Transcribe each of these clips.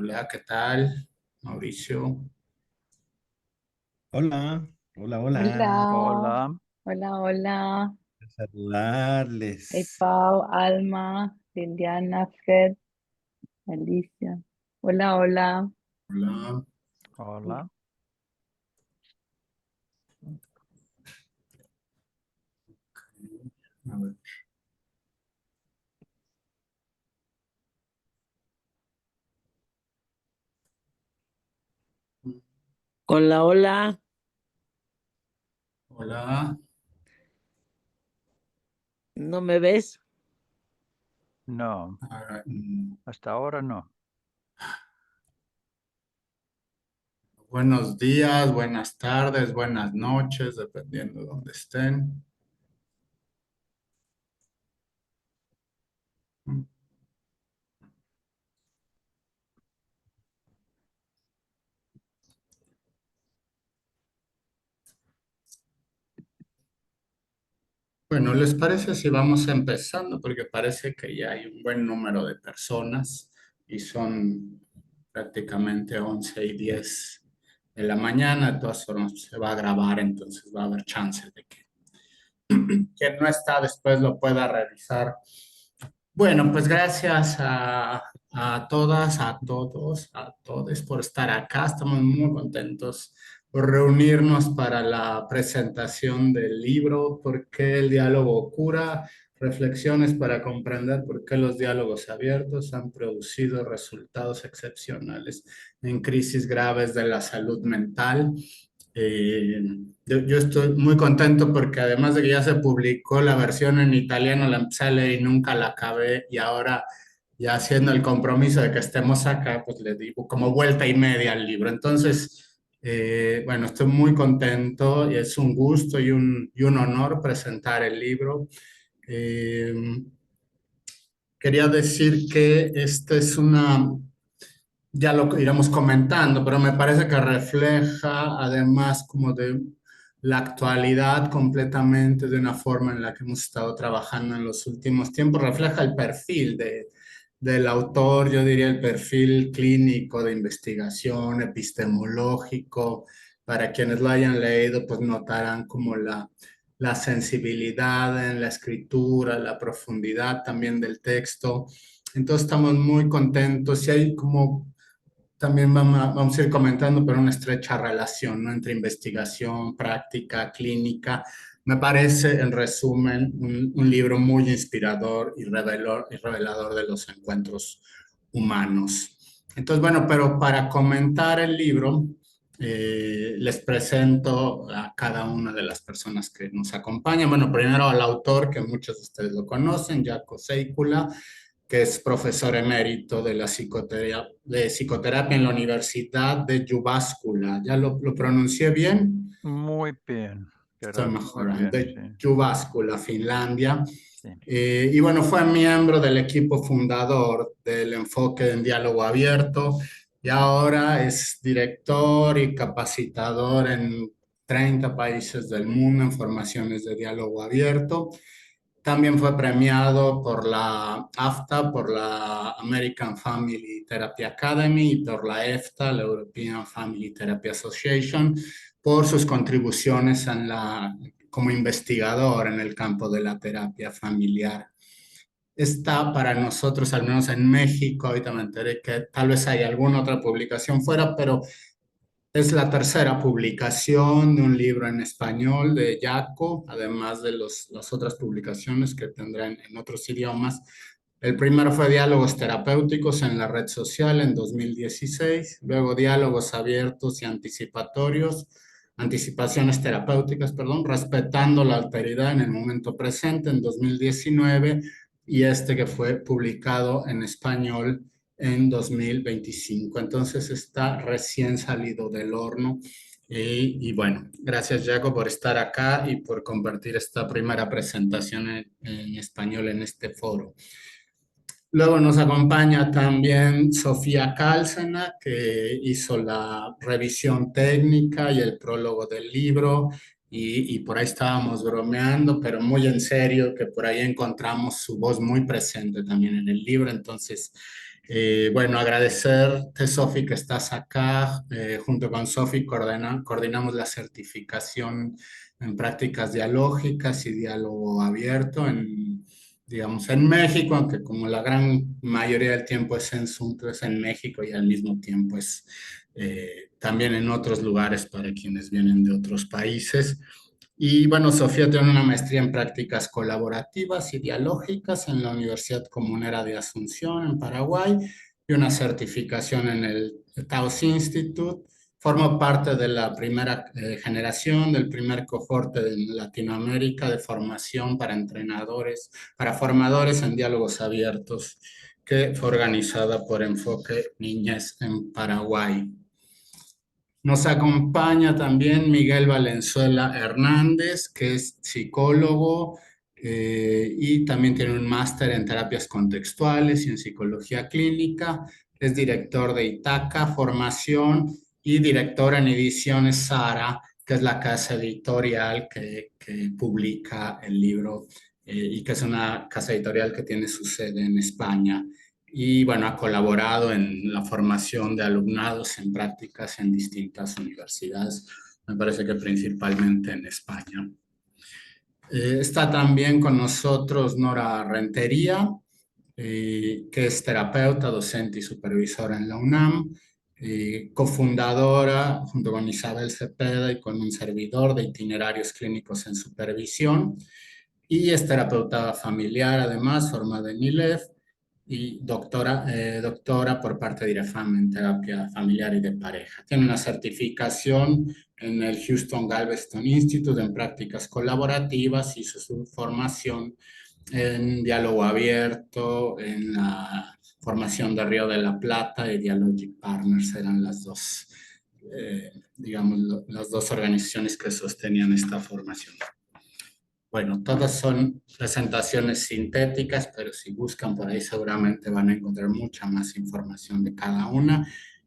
Hola, ¿qué tal? Mauricio. Hola, hola, hola. Hola, Hola, hola, hola. Hey, Saludarles. Pau, Alma, Liliana, Fred, Alicia. Hola, hola. Hola. hola. A ver. Hola, hola. Hola. ¿No me ves? No, Ah, hasta ahora no. buenos días, buenas tardes, buenas noches, dependiendo de dónde estén. Bueno, ¿les parece si vamos empezando? Porque parece que ya hay un buen número de personas y son prácticamente 11:10 de la mañana. De todas formas, se va a grabar, entonces va a haber chances de que quien no está después lo pueda revisar. Bueno, pues gracias a todas, a todos, a todos por estar acá. Estamos muy contentos por reunirnos para la presentación del libro ¿Por qué el diálogo cura? Reflexiones para comprender por qué los diálogos abiertos han producido resultados excepcionales en crisis graves de la salud mental. Eh, yo estoy muy contento porque además de que ya se publicó la versión en italiano, la empecé a leer y nunca la acabé, y ahora ya haciendo el compromiso de que estemos acá, pues le digo como vuelta y media al libro. Entonces, bueno, estoy muy contento y es un gusto y un honor presentar el libro. Eh, Quería decir que esta es una, ya lo iremos comentando, pero me parece que refleja además como de la actualidad completamente de una forma en la que hemos estado trabajando en los últimos tiempos. Refleja el perfil del autor, yo diría el perfil clínico de investigación, epistemológico. Para quienes lo hayan leído, pues notarán como la sensibilidad en la escritura, la profundidad también del texto. Entonces estamos muy contentos y hay como también vamos a ir comentando, pero una estrecha relación, ¿no? Entre investigación, práctica, clínica. Me parece, en resumen, un libro muy inspirador y revelador de los encuentros humanos. Entonces, bueno, pero para comentar el libro, les presento a cada una de las personas que nos acompañan. Bueno, primero al autor, que muchos de ustedes lo conocen, Jaco Seikula, que es profesor emérito de la psicoterapia en la Universidad de Jyväskylä. ¿Ya lo pronuncié bien? Muy bien, Estoy Gerardo, muy mejorando. bien, sí, De Jyväskylä, Finlandia. sí. Y bueno, fue miembro del equipo fundador del enfoque en diálogo abierto y ahora es director y capacitador en 30 países del mundo en formaciones de diálogo abierto. También fue premiado por la AFTA, por la American Family Therapy Academy, y por la EFTA, la European Family Therapy Association, por sus contribuciones como investigador en el campo de la terapia familiar. Está para nosotros, al menos en México, ahorita me enteré que tal vez hay alguna otra publicación fuera, pero es la tercera publicación de un libro en español de Yaco, además de las otras publicaciones que tendrán en otros idiomas. El primero fue Diálogos Terapéuticos en la Red Social en 2016, luego Diálogos Abiertos y Anticipaciones Terapéuticas, perdón, respetando la alteridad en el momento presente en 2019, y este que fue publicado en español en 2025. Entonces está recién salido del horno. Y bueno, gracias Jaco por estar acá y por compartir esta primera presentación en español en este foro. Luego nos acompaña también Sofía Cálcena, que hizo la revisión técnica y el prólogo del libro. Y por ahí estábamos bromeando, pero muy en serio, que por ahí encontramos su voz muy presente también en el libro. Entonces, Bueno, agradecerte, Sofi, que estás acá. Junto con Sofi coordinamos la certificación en prácticas dialógicas y diálogo abierto digamos, en México, aunque como la gran mayoría del tiempo es en Zoom, es en México y al mismo tiempo es también en otros lugares para quienes vienen de otros países. Y bueno, Sofía tiene una maestría en prácticas colaborativas y dialógicas en la Universidad Comunera de Asunción, en Paraguay, y una certificación en el Taos Institute. Forma parte de la primera generación, del primer cohorte en Latinoamérica de formación para entrenadores, para formadores en diálogos abiertos, que fue organizada por Enfoque Niñez en Paraguay. Nos acompaña también Miguel Valenzuela Hernández, que es psicólogo y también tiene un máster en terapias contextuales y en psicología clínica. Es director de Itaca Formación y director en Ediciones Sara, que es la casa editorial que publica el libro y que es una casa editorial que tiene su sede en España y bueno, ha colaborado en la formación de alumnados en prácticas en distintas universidades, me parece que principalmente en España. Está también con nosotros Nora Rentería, que es terapeuta, docente y supervisora en la UNAM, cofundadora junto con Isabel Cepeda y con un servidor de itinerarios clínicos en supervisión, y es terapeuta familiar además, formada en ILEF, y doctora por parte de IREFAM en terapia familiar y de pareja. Tiene una certificación en el Houston Galveston Institute en prácticas colaborativas, hizo su formación en diálogo abierto, en la formación de Río de la Plata y Dialogic Partners eran las dos, digamos, las dos organizaciones que sostenían esta formación. Bueno, todas son presentaciones sintéticas, pero si buscan por ahí seguramente van a encontrar mucha más información de cada una.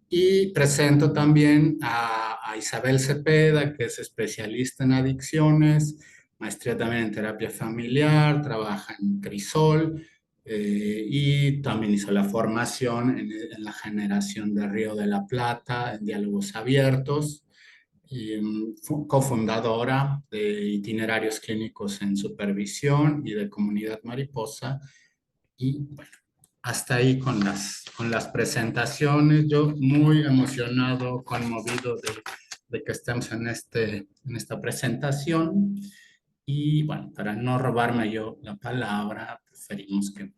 Y presento también a Isabel Cepeda, que es especialista en adicciones, maestría también en terapia familiar, trabaja en Crisol y también hizo la formación en la generación de Río de la Plata, en diálogos abiertos, cofundadora de Itinerarios Clínicos en Supervisión y de Comunidad Mariposa. Y bueno, hasta ahí con las presentaciones. Yo muy emocionado, conmovido de que estemos en esta presentación. Y bueno, para no robarme yo la palabra, preferimos que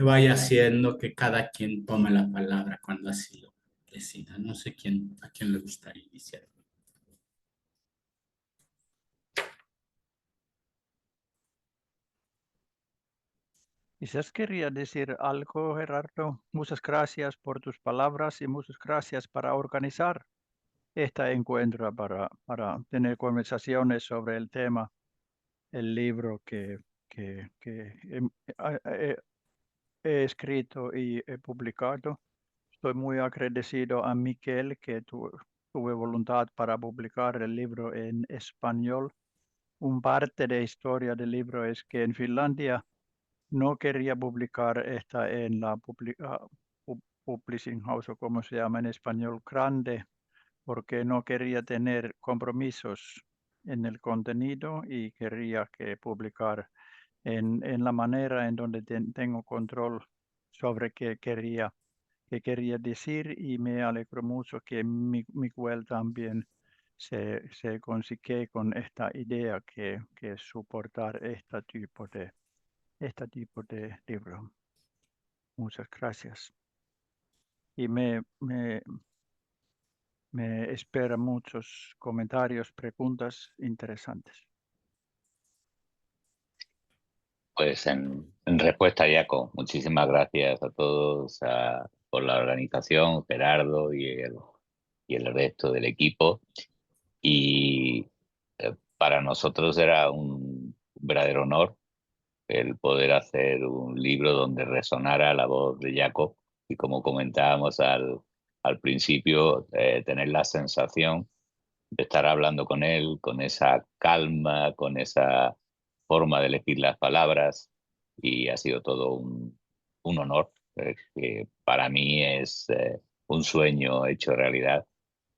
vaya haciendo que cada quien tome la palabra cuando así lo decida. No sé a quién le gustaría iniciar. Quizás quería decir algo, Gerardo. Muchas gracias por tus palabras y muchas gracias para organizar este encuentro para tener conversaciones sobre el tema, el libro que he escrito y he publicado. Estoy muy agradecido a Miquel que tuve voluntad para publicar el libro en español. Un parte de la historia del libro es que en Finlandia no quería publicar esta en la Publishing House, o como se llama en español, grande, porque no quería tener compromisos en el contenido y quería que publicar en la manera en donde tengo control sobre qué quería decir, y me alegro mucho que Miguel también se consigue con esta idea que es soportar este tipo de libro. Muchas gracias. Y me espera muchos comentarios, preguntas interesantes. Pues en respuesta, Jaco, muchísimas gracias a todos por la organización, Gerardo y el resto del equipo. Y para nosotros era un verdadero honor el poder hacer un libro donde resonara la voz de Jaco y, como comentábamos al principio, tener la sensación de estar hablando con él, con esa calma, con esa forma de elegir las palabras, y ha sido todo un honor que para mí es un sueño hecho realidad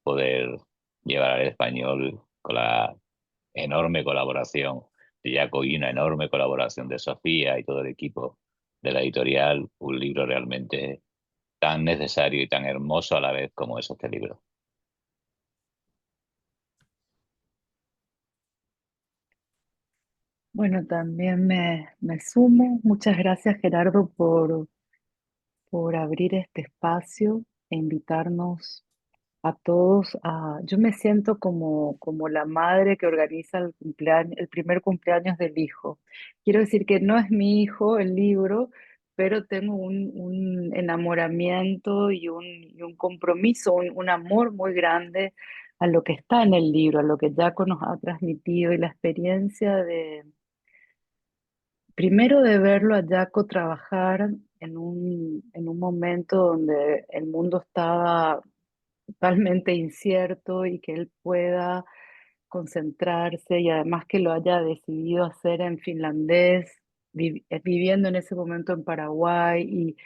poder llevar al español con la enorme colaboración de Jaco y una enorme colaboración de Sofía y todo el equipo de la editorial, un libro realmente tan necesario y tan hermoso a la vez como es este libro. Bueno, también me sumo. Muchas gracias, Gerardo, por abrir este espacio e invitarnos a todos. Yo me siento como la madre que organiza el cumpleaños, el primer cumpleaños del hijo. Quiero decir que no es mi hijo el libro, pero tengo un enamoramiento y un compromiso, un amor muy grande a lo que está en el libro, a lo que Jaco nos ha transmitido y la experiencia de, primero de verlo a Jaco trabajar en un momento donde el mundo estaba totalmente incierto y que él pueda concentrarse y además que lo haya decidido hacer en finlandés, viviendo en ese momento en Paraguay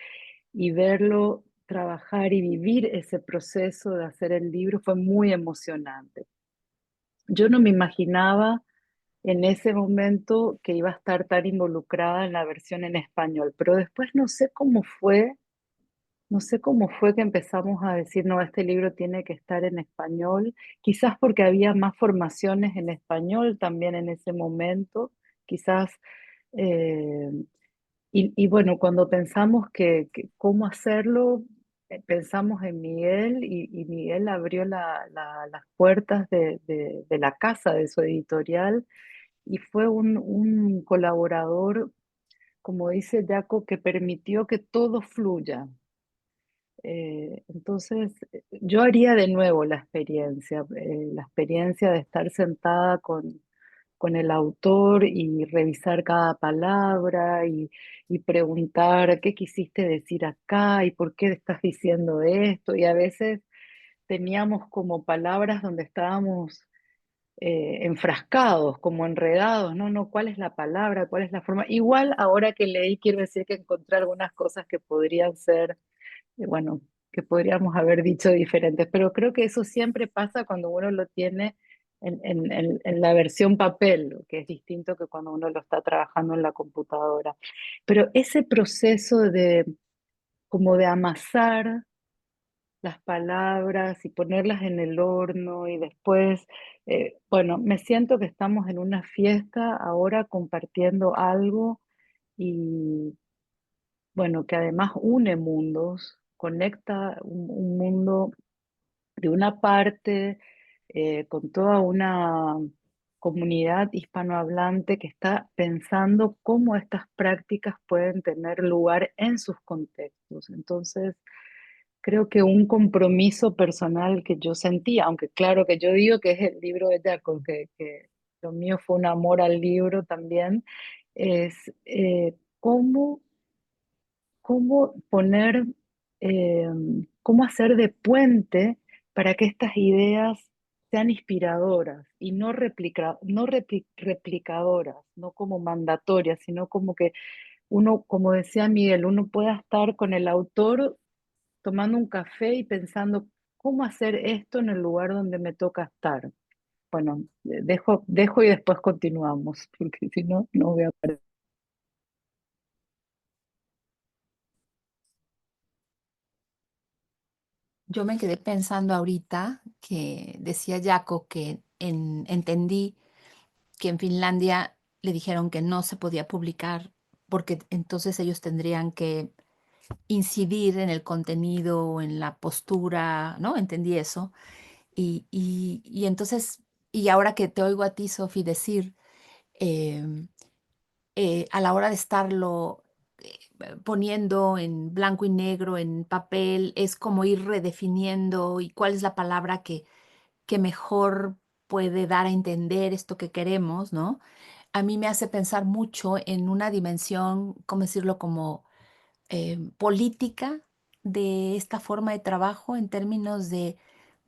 y verlo trabajar y vivir ese proceso de hacer el libro fue muy emocionante. Yo no me imaginaba en ese momento que iba a estar tan involucrada en la versión en español, pero después no sé cómo fue que empezamos a decir, no, este libro tiene que estar en español, quizás porque había más formaciones en español también en ese momento, quizás, eh, y bueno, cuando pensamos que cómo hacerlo, pensamos en Miguel y Miguel abrió las puertas de la casa de su editorial y fue un colaborador, como dice Jaco, que permitió que todo fluya. Entonces, yo haría de nuevo la experiencia de estar sentada con el autor y revisar cada palabra y preguntar qué quisiste decir acá y por qué estás diciendo esto. Y a veces teníamos como palabras donde estábamos enfrascados, como enredados, ¿no? No, ¿cuál es la palabra? ¿Cuál es la forma? Igual ahora que leí, quiero decir que encontré algunas cosas que podrían ser bueno, que podríamos haber dicho diferentes, pero creo que eso siempre pasa cuando uno lo tiene en la versión papel, que es distinto que cuando uno lo está trabajando en la computadora. Pero ese proceso de como de amasar las palabras y ponerlas en el horno y después, bueno, me siento que estamos en una fiesta ahora compartiendo algo y bueno, que además une mundos, conecta un mundo de una parte con toda una comunidad hispanohablante que está pensando cómo estas prácticas pueden tener lugar en sus contextos. Entonces, creo que un compromiso personal que yo sentía, aunque claro que yo digo que es el libro de Jacob, que lo mío fue un amor al libro también, es cómo cómo poner, eh, cómo hacer de puente para que estas ideas sean inspiradoras y no, replicadoras, no como mandatorias, sino como que uno, como decía Miguel, uno pueda estar con el autor tomando un café y pensando, ¿cómo hacer esto en el lugar donde me toca estar? Bueno, dejo y después continuamos, porque si no, no voy a parar. Yo me quedé pensando ahorita que decía Jaco que entendí que en Finlandia le dijeron que no se podía publicar porque entonces ellos tendrían que incidir en el contenido o en la postura, ¿no? Entendí eso. Y entonces, y ahora que te oigo a ti, Sofi, decir, em, a la hora de estarlo poniendo en blanco y negro, en papel, es como ir redefiniendo y cuál es la palabra que mejor puede dar a entender esto que queremos, ¿no? A mí me hace pensar mucho en una dimensión, ¿cómo decirlo?, como política de esta forma de trabajo en términos de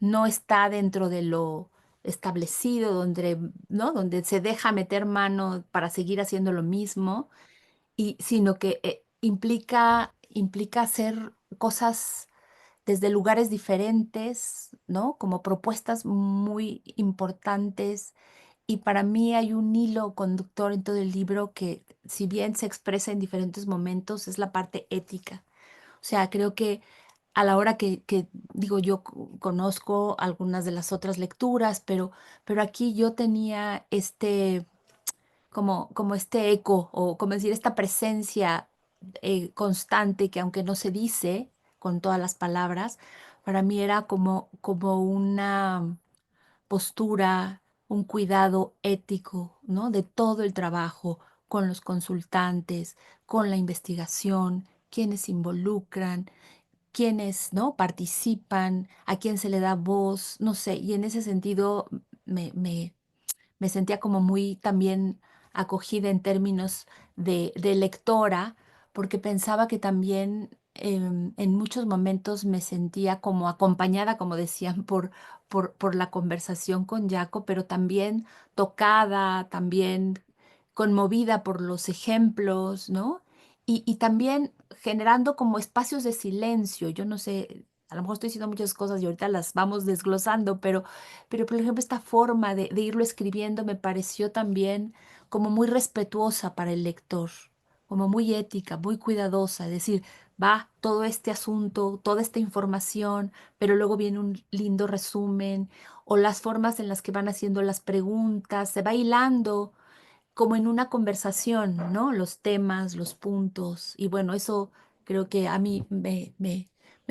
no está dentro de lo establecido, donde, ¿no? Donde se deja meter mano para seguir haciendo lo mismo, y, sino que implica implica hacer cosas desde lugares diferentes, ¿no? Como propuestas muy importantes. Y para mí hay un hilo conductor en todo el libro que, si bien se expresa en diferentes momentos, es la parte ética. O sea, creo que a la hora digo, yo conozco algunas de las otras lecturas, pero aquí yo tenía como este eco, o como decir, esta presencia constante que, aunque no se dice con todas las palabras, para mí era como una postura, un cuidado ético, ¿no? De todo el trabajo con los consultantes, con la investigación, quienes se involucran, quienes, ¿no? Participan, a quién se le da voz, no sé, y en ese sentido me sentía como muy también acogida en términos de lectora, porque pensaba que también en muchos momentos me sentía como acompañada, como decían, por la conversación con Jaco, pero también tocada, también conmovida por los ejemplos, ¿no? Y también generando como espacios de silencio. Yo no sé, a lo mejor estoy diciendo muchas cosas y ahorita las vamos desglosando, pero por ejemplo, esta forma de irlo escribiendo me pareció también como muy respetuosa para el lector, como muy ética, muy cuidadosa, es decir, va todo este asunto, toda esta información, pero luego viene un lindo resumen o las formas en las que van haciendo las preguntas, se va hilando como en una conversación, ¿no? Los temas, los puntos, y bueno, eso creo que a mí me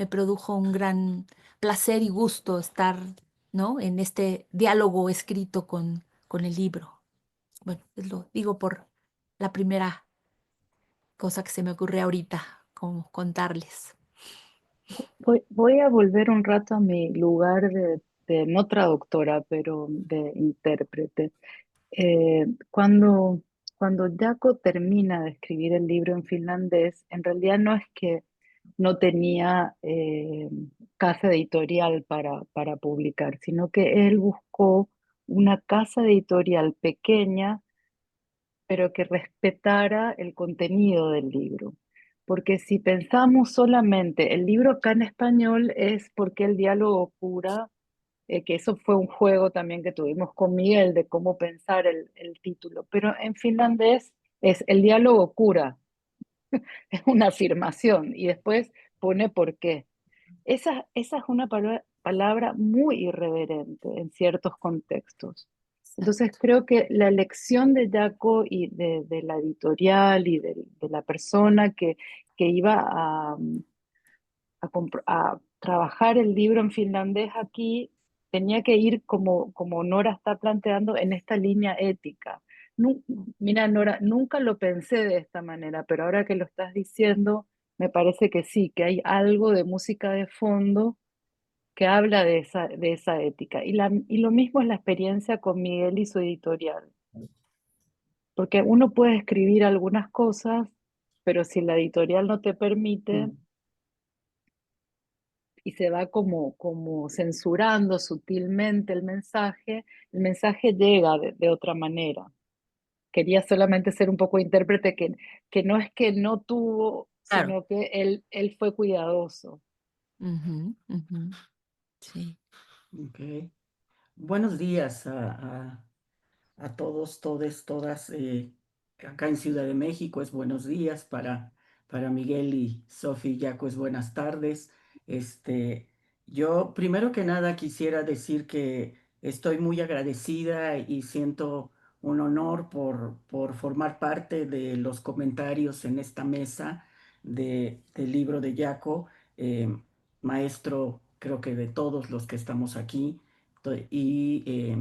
produjo un gran placer y gusto estar, ¿no? En este diálogo escrito con el libro. Bueno, lo digo por la primera cosa que se me ocurre ahorita, como contarles. Voy a volver un rato a mi lugar de no traductora, pero de intérprete. Cuando Jaco termina de escribir el libro en finlandés, en realidad no es que no tenía casa editorial para publicar, sino que él buscó una casa editorial pequeña, pero que respetara el contenido del libro. Porque si pensamos solamente, el libro acá en español es Porque el diálogo cura, que eso fue un juego también que tuvimos con Miguel de cómo pensar el título, pero en finlandés es El diálogo cura, es una afirmación y después pone por qué. Esa es una palabra muy irreverente en ciertos contextos. Entonces creo que la elección de Jaco y de la editorial y de la persona que iba a trabajar el libro en finlandés aquí tenía que ir como Nora está planteando en esta línea ética. Nu- Mira, Nora, nunca lo pensé de esta manera, pero ahora que lo estás diciendo, me parece que sí, que hay algo de música de fondo que habla de esa ética. Y lo mismo es la experiencia con Miguel y su editorial, porque uno puede escribir algunas cosas, pero si la editorial no te permite y se va como censurando sutilmente el mensaje llega de otra manera. Quería solamente ser un poco intérprete que no es que no tuvo, Claro. sino que él fue cuidadoso. Ujú, ujú, sí. Ok. Buenos días a todos, todes, todas. Acá en Ciudad de México es buenos días, para Miguel y Sofi y Yaco es buenas tardes. Este, yo primero que nada quisiera decir que estoy muy agradecida y siento un honor por formar parte de los comentarios en esta mesa del libro de Yaco, maestro creo que de todos los que estamos aquí y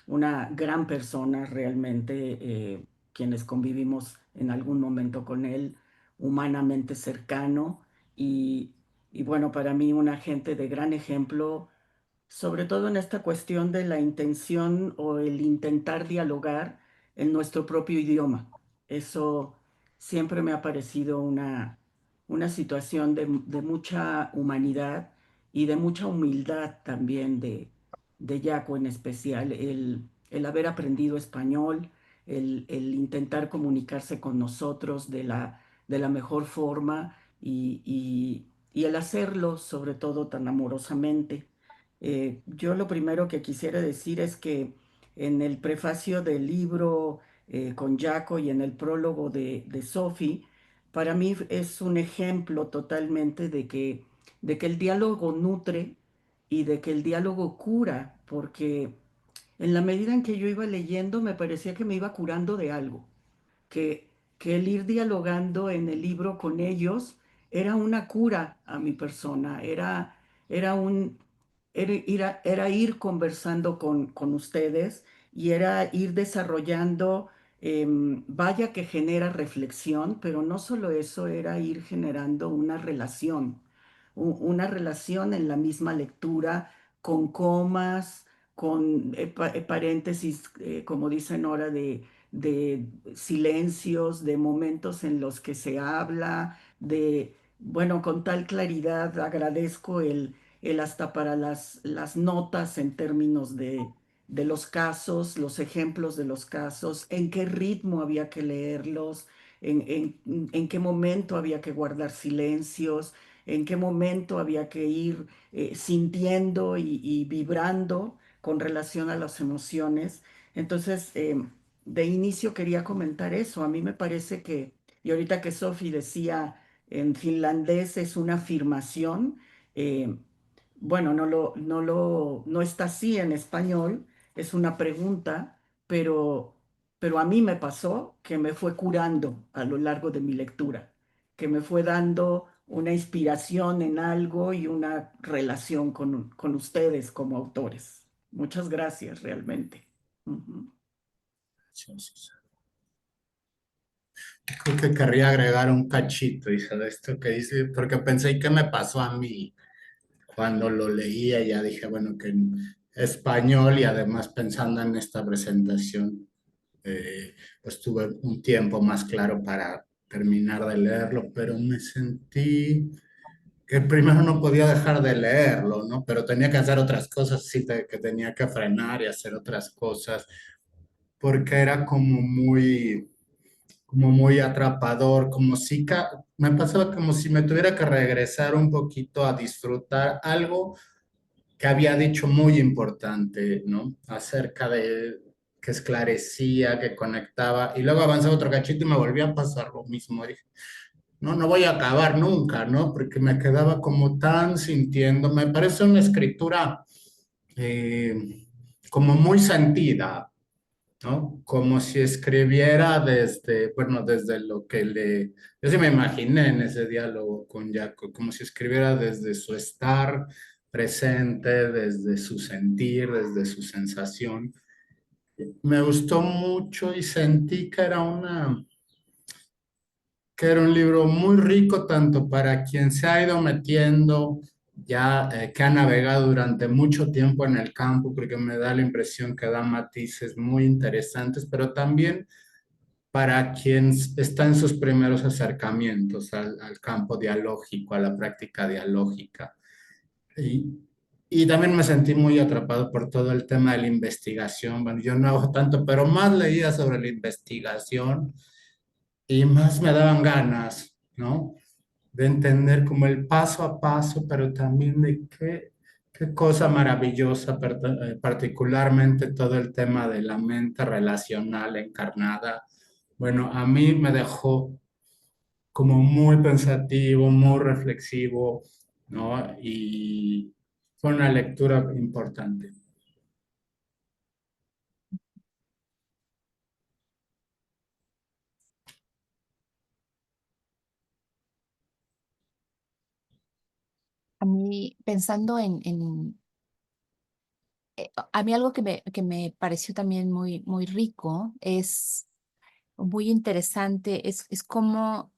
una gran persona realmente, quienes convivimos en algún momento con él, humanamente cercano y, y bueno, para mí un agente de gran ejemplo, sobre todo en esta cuestión de la intención o el intentar dialogar en nuestro propio idioma. Eso siempre me ha parecido una situación de mucha humanidad y de mucha humildad también de Yaco en especial, el haber aprendido español, el intentar comunicarse con nosotros de la mejor forma y el hacerlo sobre todo tan amorosamente. Yo lo primero que quisiera decir es que en el prefacio del libro con Jaco y en el prólogo de Sophie, para mí es un ejemplo totalmente de que el diálogo nutre y de que el diálogo cura, porque en la medida en que yo iba leyendo me parecía que me iba curando de algo, que, que el ir dialogando en el libro con ellos era una cura a mi persona, era un, era ir conversando con ustedes y era ir desarrollando, vaya que genera reflexión, pero no solo eso, era ir generando una relación, una relación en la misma lectura, con comas, con paréntesis, como dice Nora, de silencios, de momentos en los que se habla, bueno, con tal claridad agradezco el hasta para las notas en términos de los casos, los ejemplos de los casos, en qué ritmo había que leerlos, en qué momento había que guardar silencios, en qué momento había que ir sintiendo y vibrando con relación a las emociones. Entonces, de inicio quería comentar eso. A mí me parece que, y ahorita que Sophie decía en finlandés es una afirmación, eh, bueno, no está así en español, es una pregunta, pero a mí me pasó que me fue curando a lo largo de mi lectura, que me fue dando una inspiración en algo y una relación con ustedes como autores. Muchas gracias, realmente. Ujú. Creo que querría agregar un cachito, hija, de esto que dice, porque pensé que me pasó a mí cuando lo leía, ya dije, bueno, que en español y además pensando en esta presentación, pues tuve un tiempo más claro para terminar de leerlo, pero me sentí que primero no podía dejar de leerlo, ¿no? Pero tenía que hacer otras cosas, sí, que tenía que frenar y hacer otras cosas, porque era como muy atrapador, como si me pasaba como si me tuviera que regresar un poquito a disfrutar algo que había dicho muy importante, ¿no? Acerca de que esclarecía, que conectaba, y luego avanzaba otro cachito y me volvía a pasar lo mismo. Dije, no, no voy a acabar nunca, ¿no? Porque me quedaba como tan sintiendo, me parece una escritura como muy sentida, ¿no? Como si escribiera desde, bueno, desde lo que yo sí me imaginé en ese diálogo con Jaco, como si escribiera desde su estar presente, desde su sentir, desde su sensación. Me gustó mucho y sentí que era un libro muy rico tanto para quien se ha ido metiendo ya, que ha navegado durante mucho tiempo en el campo, porque me da la impresión que da matices muy interesantes, pero también para quien está en sus primeros acercamientos al campo dialógico, a la práctica dialógica. Y, y también me sentí muy atrapado por todo el tema de la investigación. Bueno, yo no hago tanto, pero más leía sobre la investigación y más me daban ganas, ¿no? De entender como el paso a paso, pero también de qué cosa maravillosa, particularmente todo el tema de la mente relacional encarnada. Bueno, a mí me dejó como muy pensativo, muy reflexivo, ¿no? Y fue una lectura importante. A mí, pensando a mí algo que me pareció también muy, muy rico, es muy interesante, es cómo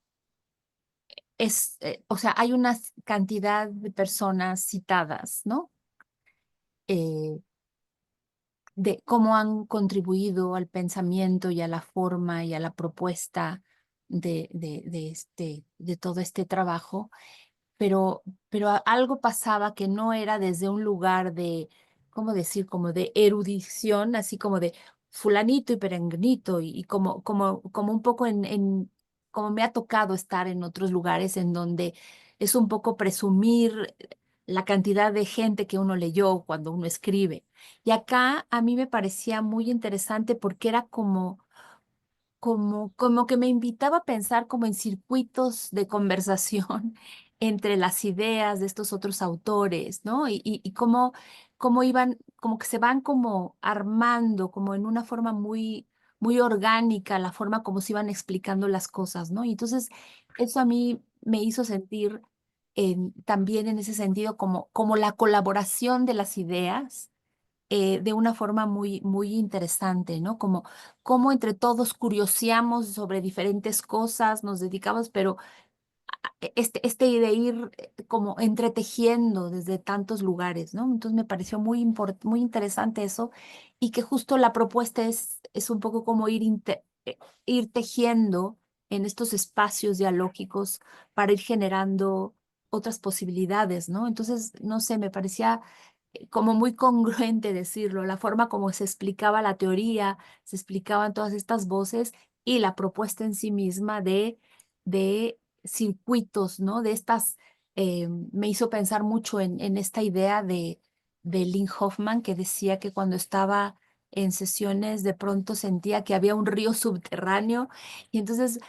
o sea, hay una cantidad de personas citadas, ¿no? Eh, de cómo han contribuido al pensamiento y a la forma y a la propuesta de todo este trabajo, pero algo pasaba que no era desde un lugar de, ¿cómo decir? Como de erudición, así como de fulanito y perenganito, y como un poco como me ha tocado estar en otros lugares en donde es un poco presumir la cantidad de gente que uno leyó cuando uno escribe. Y acá a mí me parecía muy interesante porque era como que me invitaba a pensar como en circuitos de conversación entre las ideas de estos otros autores, ¿no? Y cómo iban, como que se van como armando, como en una forma muy orgánica, la forma como se iban explicando las cosas, ¿no? Y entonces eso a mí me hizo sentir también en ese sentido como la colaboración de las ideas de una forma muy interesante, ¿no? Como entre todos curioseamos sobre diferentes cosas, nos dedicamos, pero este de ir como entretejiendo desde tantos lugares, ¿no? Entonces me pareció muy interesante eso y que justo la propuesta es un poco como ir tejiendo en estos espacios dialógicos para ir generando otras posibilidades, ¿no? Entonces, no sé, me parecía como muy congruente decirlo, la forma como se explicaba la teoría, se explicaban todas estas voces y la propuesta en sí misma de circuitos, ¿no? De estas, me hizo pensar mucho en esta idea de Lynn Hoffman que decía que cuando estaba en sesiones de pronto sentía que había un río subterráneo y entonces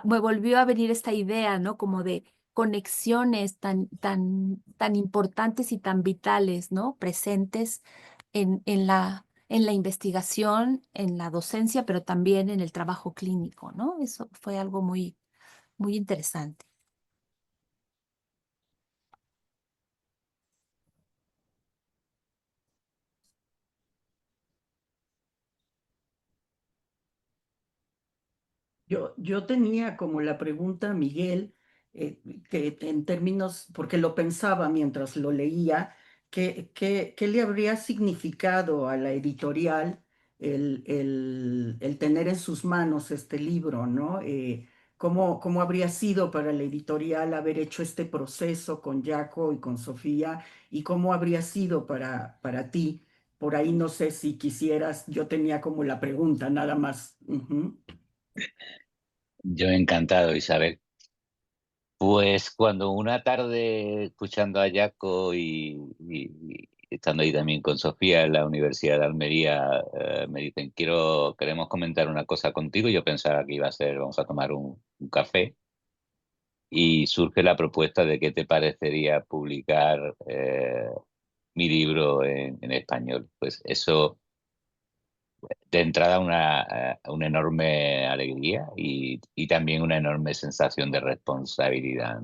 me volvió a venir esta idea, ¿no? Como de conexiones tan importantes y tan vitales, ¿no? Presentes en la investigación, en la docencia, pero también en el trabajo clínico, ¿no? Eso fue algo muy interesante. Yo tenía como la pregunta, Miguel, que en términos, porque lo pensaba mientras lo leía, ¿qué le habría significado a la editorial el tener en sus manos este libro, ¿no? ¿Cómo habría sido para la editorial haber hecho este proceso con Jaco y con Sofía? ¿Y cómo habría sido para ti? Por ahí no sé si quisieras, yo tenía como la pregunta, nada más. Ujú. Yo encantado, Isabel. Pues cuando una tarde escuchando a Jaco y estando ahí también con Sofía en la Universidad de Almería, me dicen, queremos comentar una cosa contigo. Yo pensaba que iba a ser, vamos a tomar un café y surge la propuesta de qué te parecería publicar mi libro en español. Pues eso, de entrada, una enorme alegría y también una enorme sensación de responsabilidad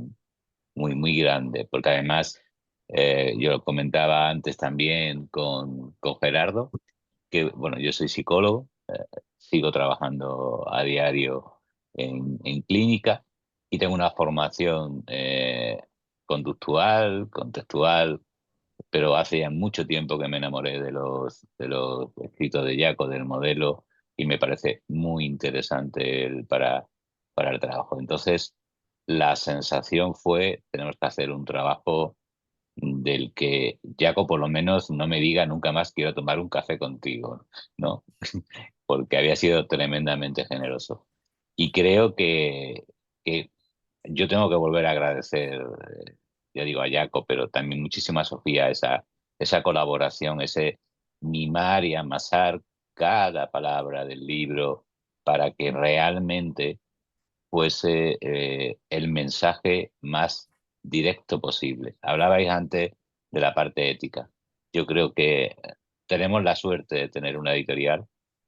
muy grande, porque además, yo lo comentaba antes también con Gerardo, que bueno, yo soy psicólogo, sigo trabajando a diario en clínica y tengo una formación conductual, contextual, pero hace ya mucho tiempo que me enamoré de los escritos de Jaco, del modelo, y me parece muy interesante para el trabajo. Entonces, la sensación fue, tenemos que hacer un trabajo del que Jaco por lo menos no me diga nunca más quiero tomar un café contigo, ¿no? Porque había sido tremendamente generoso. Y creo que yo tengo que volver a agradecer, ya digo, a Jaco, pero también muchísimo a Sofía, esa colaboración, ese mimar y amasar cada palabra del libro para que realmente fuese el mensaje más directo posible. Hablabais antes de la parte ética. Yo creo que tenemos la suerte de tener una editorial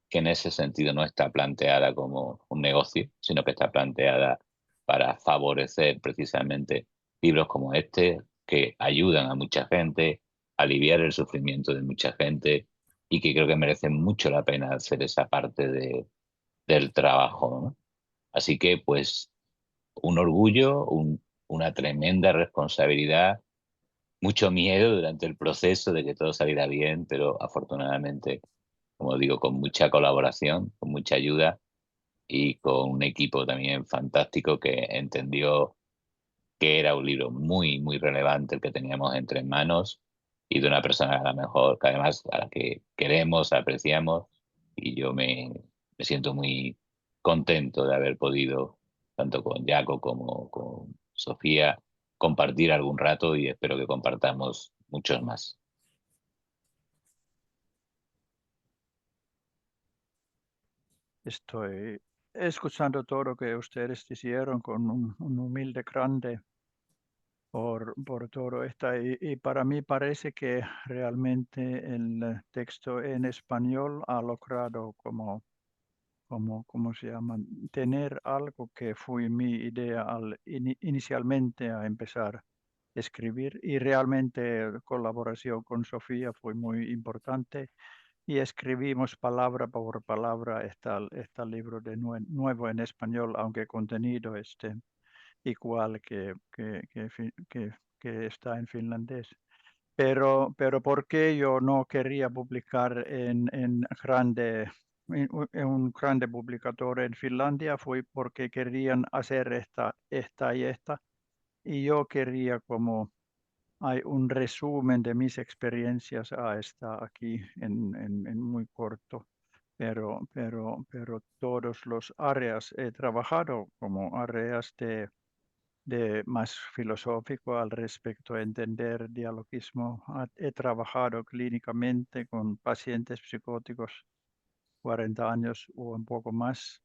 que en ese sentido no está planteada como un negocio, sino que está planteada para favorecer precisamente libros como este, que ayudan a mucha gente, aliviar el sufrimiento de mucha gente y que creo que merece mucho la pena hacer esa parte del trabajo, ¿no? Así que, pues, un orgullo, una tremenda responsabilidad, mucho miedo durante el proceso de que todo saliera bien, pero afortunadamente, como digo, con mucha colaboración, con mucha ayuda y con un equipo también fantástico que entendió que era un libro muy relevante el que teníamos entre manos y de una persona a la mejor, que además a la que queremos, apreciamos y yo me siento muy contento de haber podido tanto con Jaco como con Sofía, compartir algún rato y espero que compartamos muchos más. Estoy escuchando todo lo que ustedes hicieron con un humilde grande por todo esto. Y para mí parece que realmente el texto en español ha logrado ¿cómo se llama? Tener algo que fue mi idea inicialmente a empezar a escribir, y realmente la colaboración con Sofía fue muy importante y escribimos palabra por palabra este libro de nuevo en español, aunque contenido igual que está en finlandés. Pero ¿por qué yo no quería publicar en un grande publicador en Finlandia? Fue porque querían hacer esta, y yo quería como hay un resumen de mis experiencias está aquí en muy corto, pero todos los áreas he trabajado como áreas de más filosófico al respecto a entender dialogismo. He trabajado clínicamente con pacientes psicóticos 40 años o un poco más.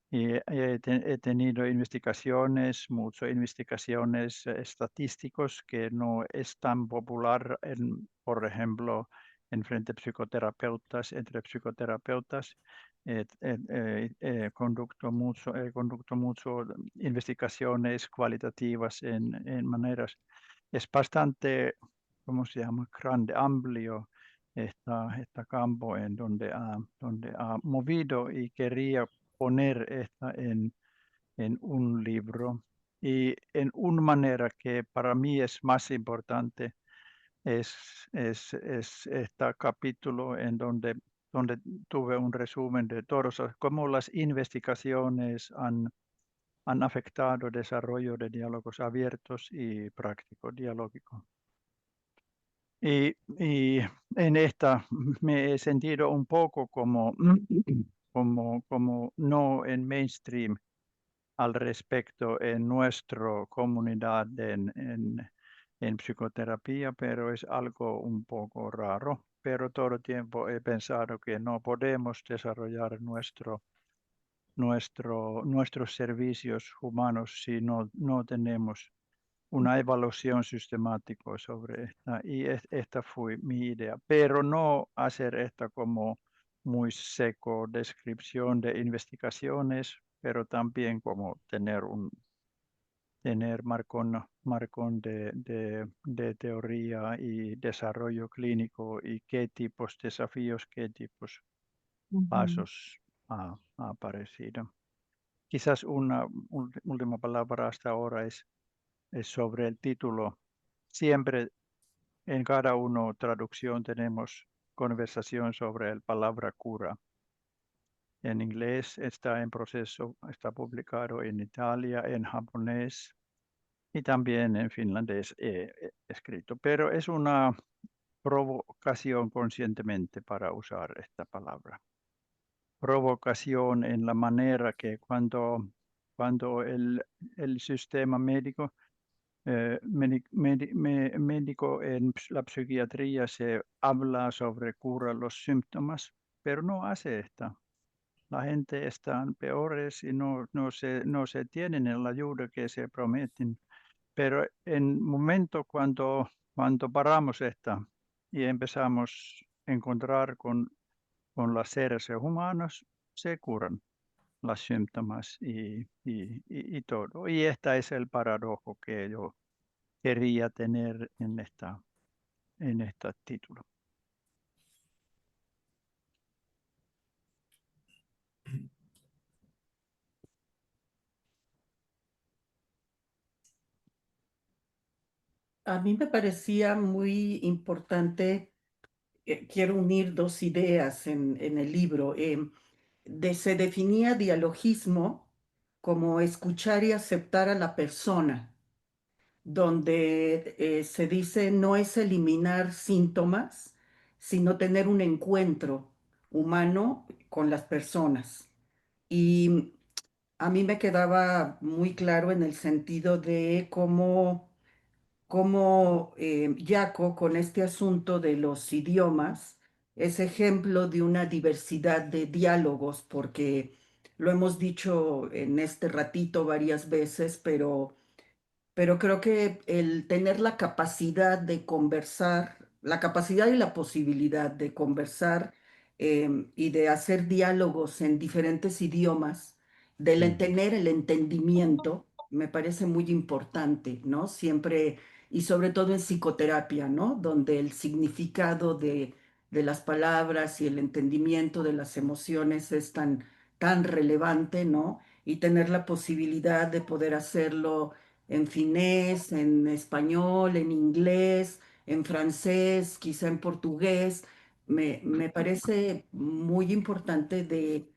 Y he tenido muchas investigaciones estadísticos que no es tan popular, por ejemplo, entre psicoterapeutas. Conducto mucho investigaciones cualitativas en maneras. Es bastante, ¿cómo se llama? Grande, amplio este campo en donde ha movido y quería poner esta en un libro. Y en una manera que para mí es más importante es este capítulo en donde tuve un resumen de todos, cómo las investigaciones han afectado el desarrollo de diálogos abiertos y práctico dialógico. Y en esta me he sentido un poco como no en mainstream al respecto en nuestra comunidad en psicoterapia, pero es algo un poco raro. Pero todo el tiempo he pensado que no podemos desarrollar nuestros servicios humanos si no tenemos una evaluación sistemática sobre esta, y esta fue mi idea, pero no hacer esta como muy seco descripción de investigaciones, pero también como tener marcón de teoría y desarrollo clínico y qué tipos de desafíos, qué tipos Ujú. pasos ha aparecido. Quizás una última palabra hasta ahora es sobre el título. Siempre en cada uno traducción tenemos conversación sobre la palabra cura. En inglés está en proceso, está publicado en Italia, en japonés y también en finlandés escrito. Pero es una provocación conscientemente para usar esta palabra. Provocación en la manera que cuando el sistema médico médico en la psiquiatría se habla sobre cura los síntomas, pero no hace esta. La gente están peores y no se tienen la ayuda que se prometen. Pero en momento cuando paramos esta y empezamos a encontrar con los seres humanos, se curan los síntomas y todo. Y este es el paradojo que yo quería tener en este título. A mí me parecía muy importante, quiero unir dos ideas en el libro. Se definía dialogismo como escuchar y aceptar a la persona, donde se dice no es eliminar síntomas, sino tener un encuentro humano con las personas. Y a mí me quedaba muy claro en el sentido de cómo Yaco, con este asunto de los idiomas, es ejemplo de una diversidad de diálogos, porque lo hemos dicho en este ratito varias veces, pero creo que el tener la capacidad de conversar, la capacidad y la posibilidad de conversar y de hacer diálogos en diferentes idiomas, tener el entendimiento, me parece muy importante, ¿no? Siempre, y sobre todo en psicoterapia, ¿no? Donde el significado de las palabras y el entendimiento de las emociones es tan relevante, ¿no? Y tener la posibilidad de poder hacerlo en finés, en español, en inglés, en francés, quizá en portugués. Me parece muy importante de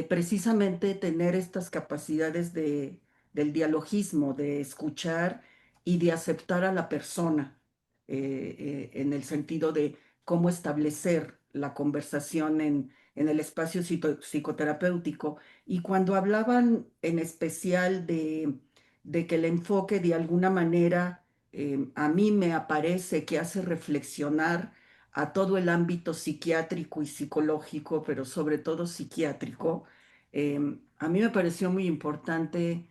precisamente tener estas capacidades del dialogismo, de escuchar y de aceptar a la persona, en el sentido de cómo establecer la conversación en el espacio psicoterapéutico. Y cuando hablaban en especial de que el enfoque de alguna manera a mí me aparece que hace reflexionar a todo el ámbito psiquiátrico y psicológico, pero sobre todo psiquiátrico. A mí me pareció muy importante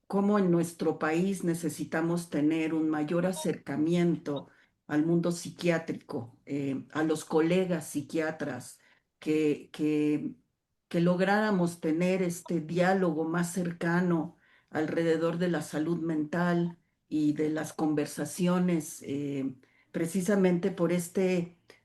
cómo en nuestro país necesitamos tener un mayor acercamiento al mundo psiquiátrico, a los colegas psiquiatras, que, que, que lográramos tener este diálogo más cercano alrededor de la salud mental y de las conversaciones, precisamente por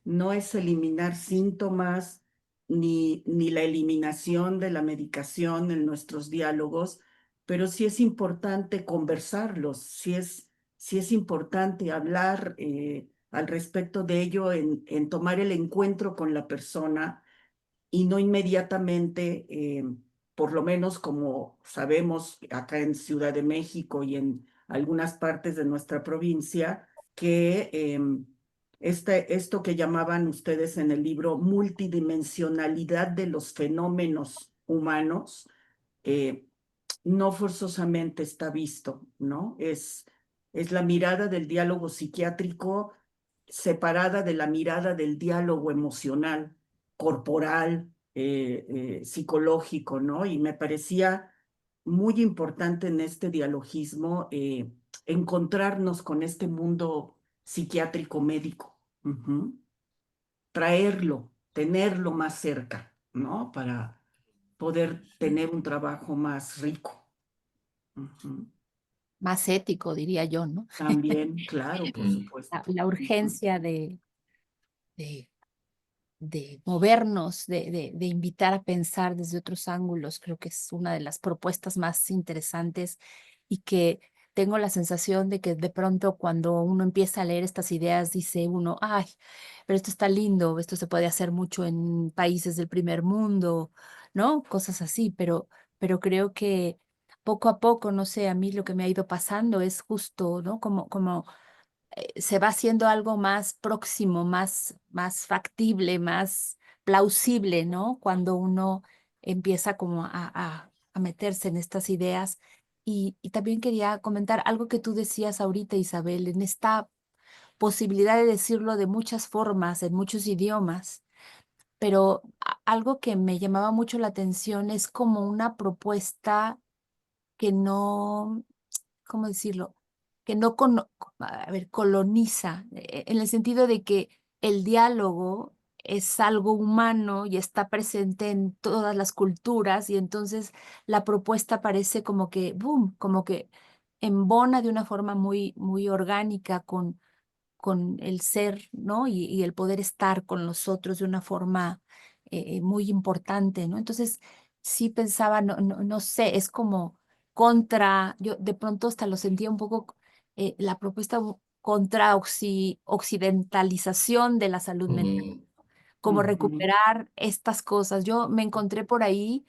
no es eliminar síntomas ni la eliminación de la medicación en nuestros diálogos, pero sí es importante conversarlos, sí es importante hablar al respecto de ello, en tomar el encuentro con la persona y no inmediatamente, por lo menos como sabemos acá en Ciudad de México y en algunas partes de nuestra provincia, que esto que llamaban ustedes en el libro multidimensionalidad de los fenómenos humanos, eh, no forzosamente está visto, ¿no? Es la mirada del diálogo psiquiátrico separada de la mirada del diálogo emocional, corporal, psicológico, ¿no? Y me parecía muy importante en este dialogismo encontrarnos con este mundo psiquiátrico médico, traerlo, tenerlo más cerca, ¿no? Para poder tener un trabajo más rico. Más ético, diría yo, ¿no? También, claro, por supuesto. La urgencia de, de movernos, de invitar a pensar desde otros ángulos, creo que es una de las propuestas más interesantes y que tengo la sensación de que de pronto cuando uno empieza a leer estas ideas dice uno, ay, pero esto está lindo, esto se puede hacer mucho en países del primer mundo, ¿no? Cosas así, pero creo que poco a poco, no sé, a mí lo que me ha ido pasando es justo, ¿no? Como se va haciendo algo más próximo, más factible, más plausible, ¿no? Cuando uno empieza como a meterse en estas ideas. Y también quería comentar algo que tú decías ahorita, Isabel, en esta posibilidad de decirlo de muchas formas, en muchos idiomas, pero algo que me llamaba mucho la atención es como una propuesta que no, ¿cómo decirlo? Que no a ver, coloniza, en el sentido de que el diálogo es algo humano y está presente en todas las culturas y entonces la propuesta parece como que, boom, como que embona de una forma muy orgánica con el ser, ¿no? Y el poder estar con los otros de una forma muy importante, ¿no? Entonces, sí pensaba, no sé, es como yo de pronto hasta lo sentía un poco la propuesta contra occidentalización de la salud mental, como recuperar estas cosas. Yo me encontré por ahí,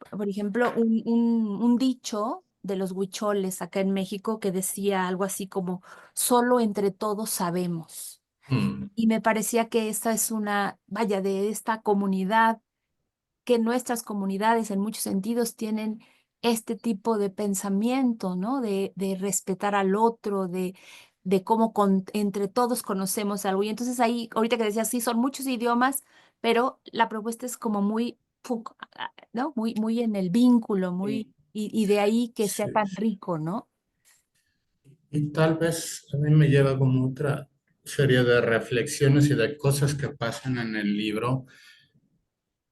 por ejemplo, un dicho de los huicholes acá en México que decía algo así como, solo entre todos sabemos. Y me parecía que esta es de esta comunidad, que nuestras comunidades en muchos sentidos tienen este tipo de pensamiento, ¿no? De respetar al otro, de cómo entre todos conocemos algo. Y entonces ahí, ahorita que decías, sí, son muchos idiomas, pero la propuesta es como muy, ¿no? Muy en el vínculo, muy, y de ahí que sea Sí, tan sí. rico, ¿no? Y tal vez a mí me lleva como otra serie de reflexiones y de cosas que pasan en el libro,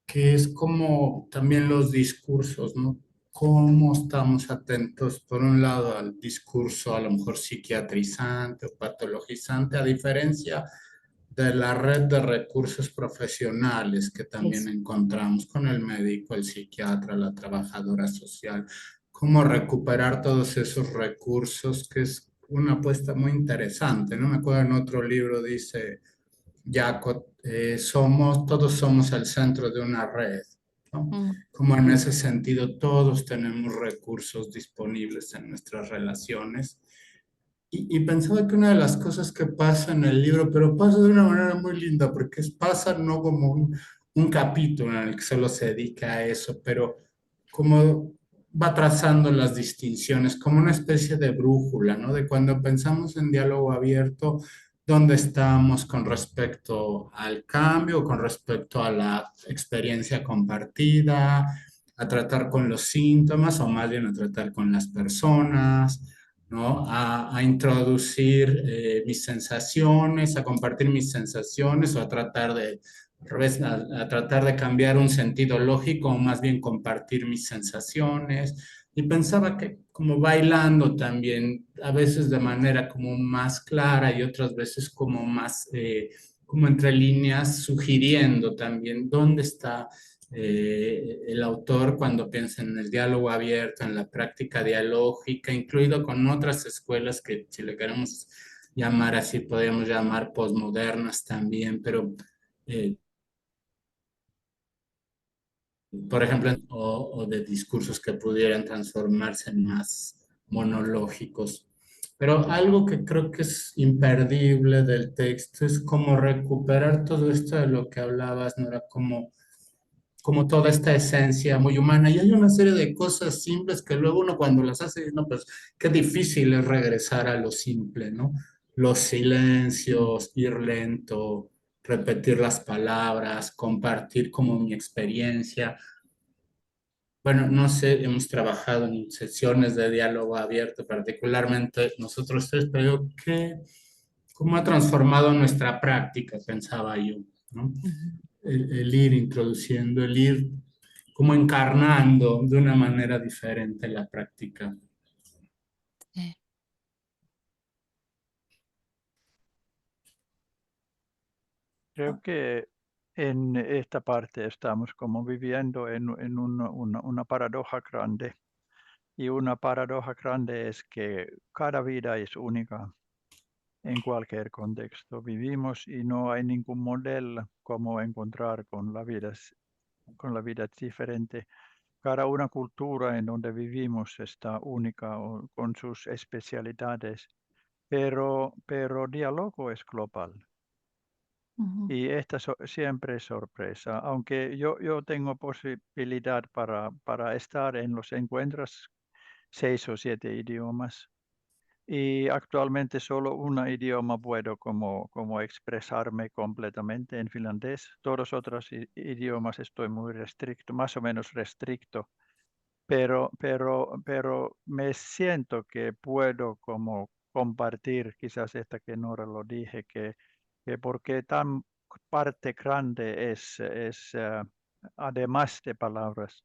que es como también los discursos, ¿no? Cómo estamos atentos, por un lado, al discurso a lo mejor psiquiatrizante o patologizante, a diferencia de la red de recursos profesionales que también Eso. encontramos con el médico, el psiquiatra, la trabajadora social, cómo recuperar todos esos recursos, que es una apuesta muy interesante, ¿no? Me acuerdo en otro libro dice Jacob, todos somos el centro de una red, ¿no? Mm, Como en ese sentido todos tenemos recursos disponibles en nuestras relaciones y pensaba que una de las cosas que pasa en el libro, pero pasa de una manera muy linda, porque pasa no como un capítulo en el que solo se dedica a eso, pero como va trazando las distinciones, como una especie de brújula, ¿no? De cuando pensamos en diálogo abierto, dónde estamos con respecto al cambio, con respecto a la experiencia compartida, a tratar con los síntomas o más bien a tratar con las personas, ¿no? A introducir mis sensaciones, a compartir mis sensaciones o a tratar de, al revés, a tratar de cambiar un sentido lógico o más bien compartir mis sensaciones. Y pensaba que como bailando también, a veces de manera como más clara y otras veces como más, como entre líneas, sugiriendo también dónde está el autor cuando piensa en el diálogo abierto, en la práctica dialógica, incluido con otras escuelas que si le queremos llamar así, podríamos llamar posmodernas también, pero por ejemplo, o de discursos que pudieran transformarse en más monológicos. Pero algo que creo que es imperdible del texto es como recuperar todo esto de lo que hablabas, ¿no? Era como toda esta esencia muy humana. Y hay una serie de cosas simples que luego uno cuando las hace, dice, no, pues qué difícil es regresar a lo simple, ¿no? Los silencios, ir lento, repetir las palabras, compartir como mi experiencia. Bueno, no sé, hemos trabajado en sesiones de diálogo abierto, particularmente nosotros tres, pero ¿cómo ha transformado nuestra práctica? Pensaba yo, ¿no? ujú. El ir introduciendo, el ir como encarnando de una manera diferente la práctica. Sí. Creo que en esta parte estamos como viviendo en una paradoja grande. Y una paradoja grande es que cada vida es única en cualquier contexto. Vivimos y no hay ningún modelo como encontrar con la vida diferente. Cada una cultura en donde vivimos está única con sus especialidades, pero diálogo es global. Ujú. Y esta siempre es sorpresa, aunque yo tengo posibilidad para estar en los encuentros 6 o 7 idiomas y actualmente solo un idioma puedo como expresarme completamente en finlandés. Todos los otros idiomas estoy muy restricto, más o menos restricto, pero me siento que puedo como compartir, quizás esta que Nora lo dije, que porque tan parte grande además de palabras,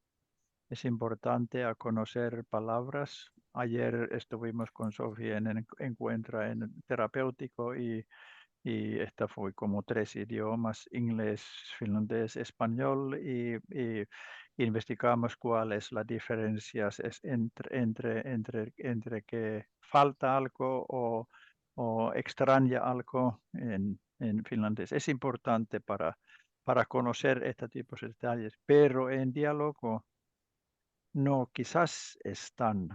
es importante a conocer palabras. Ayer estuvimos con Sofía en el encuentro en terapéutico y esta fue como 3 idiomas, inglés, finlandés, español y investigamos cuál es la diferencia entre que falta algo o extraña algo en finlandés. Es importante para conocer este tipo de detalles, pero en diálogo no, quizás es tan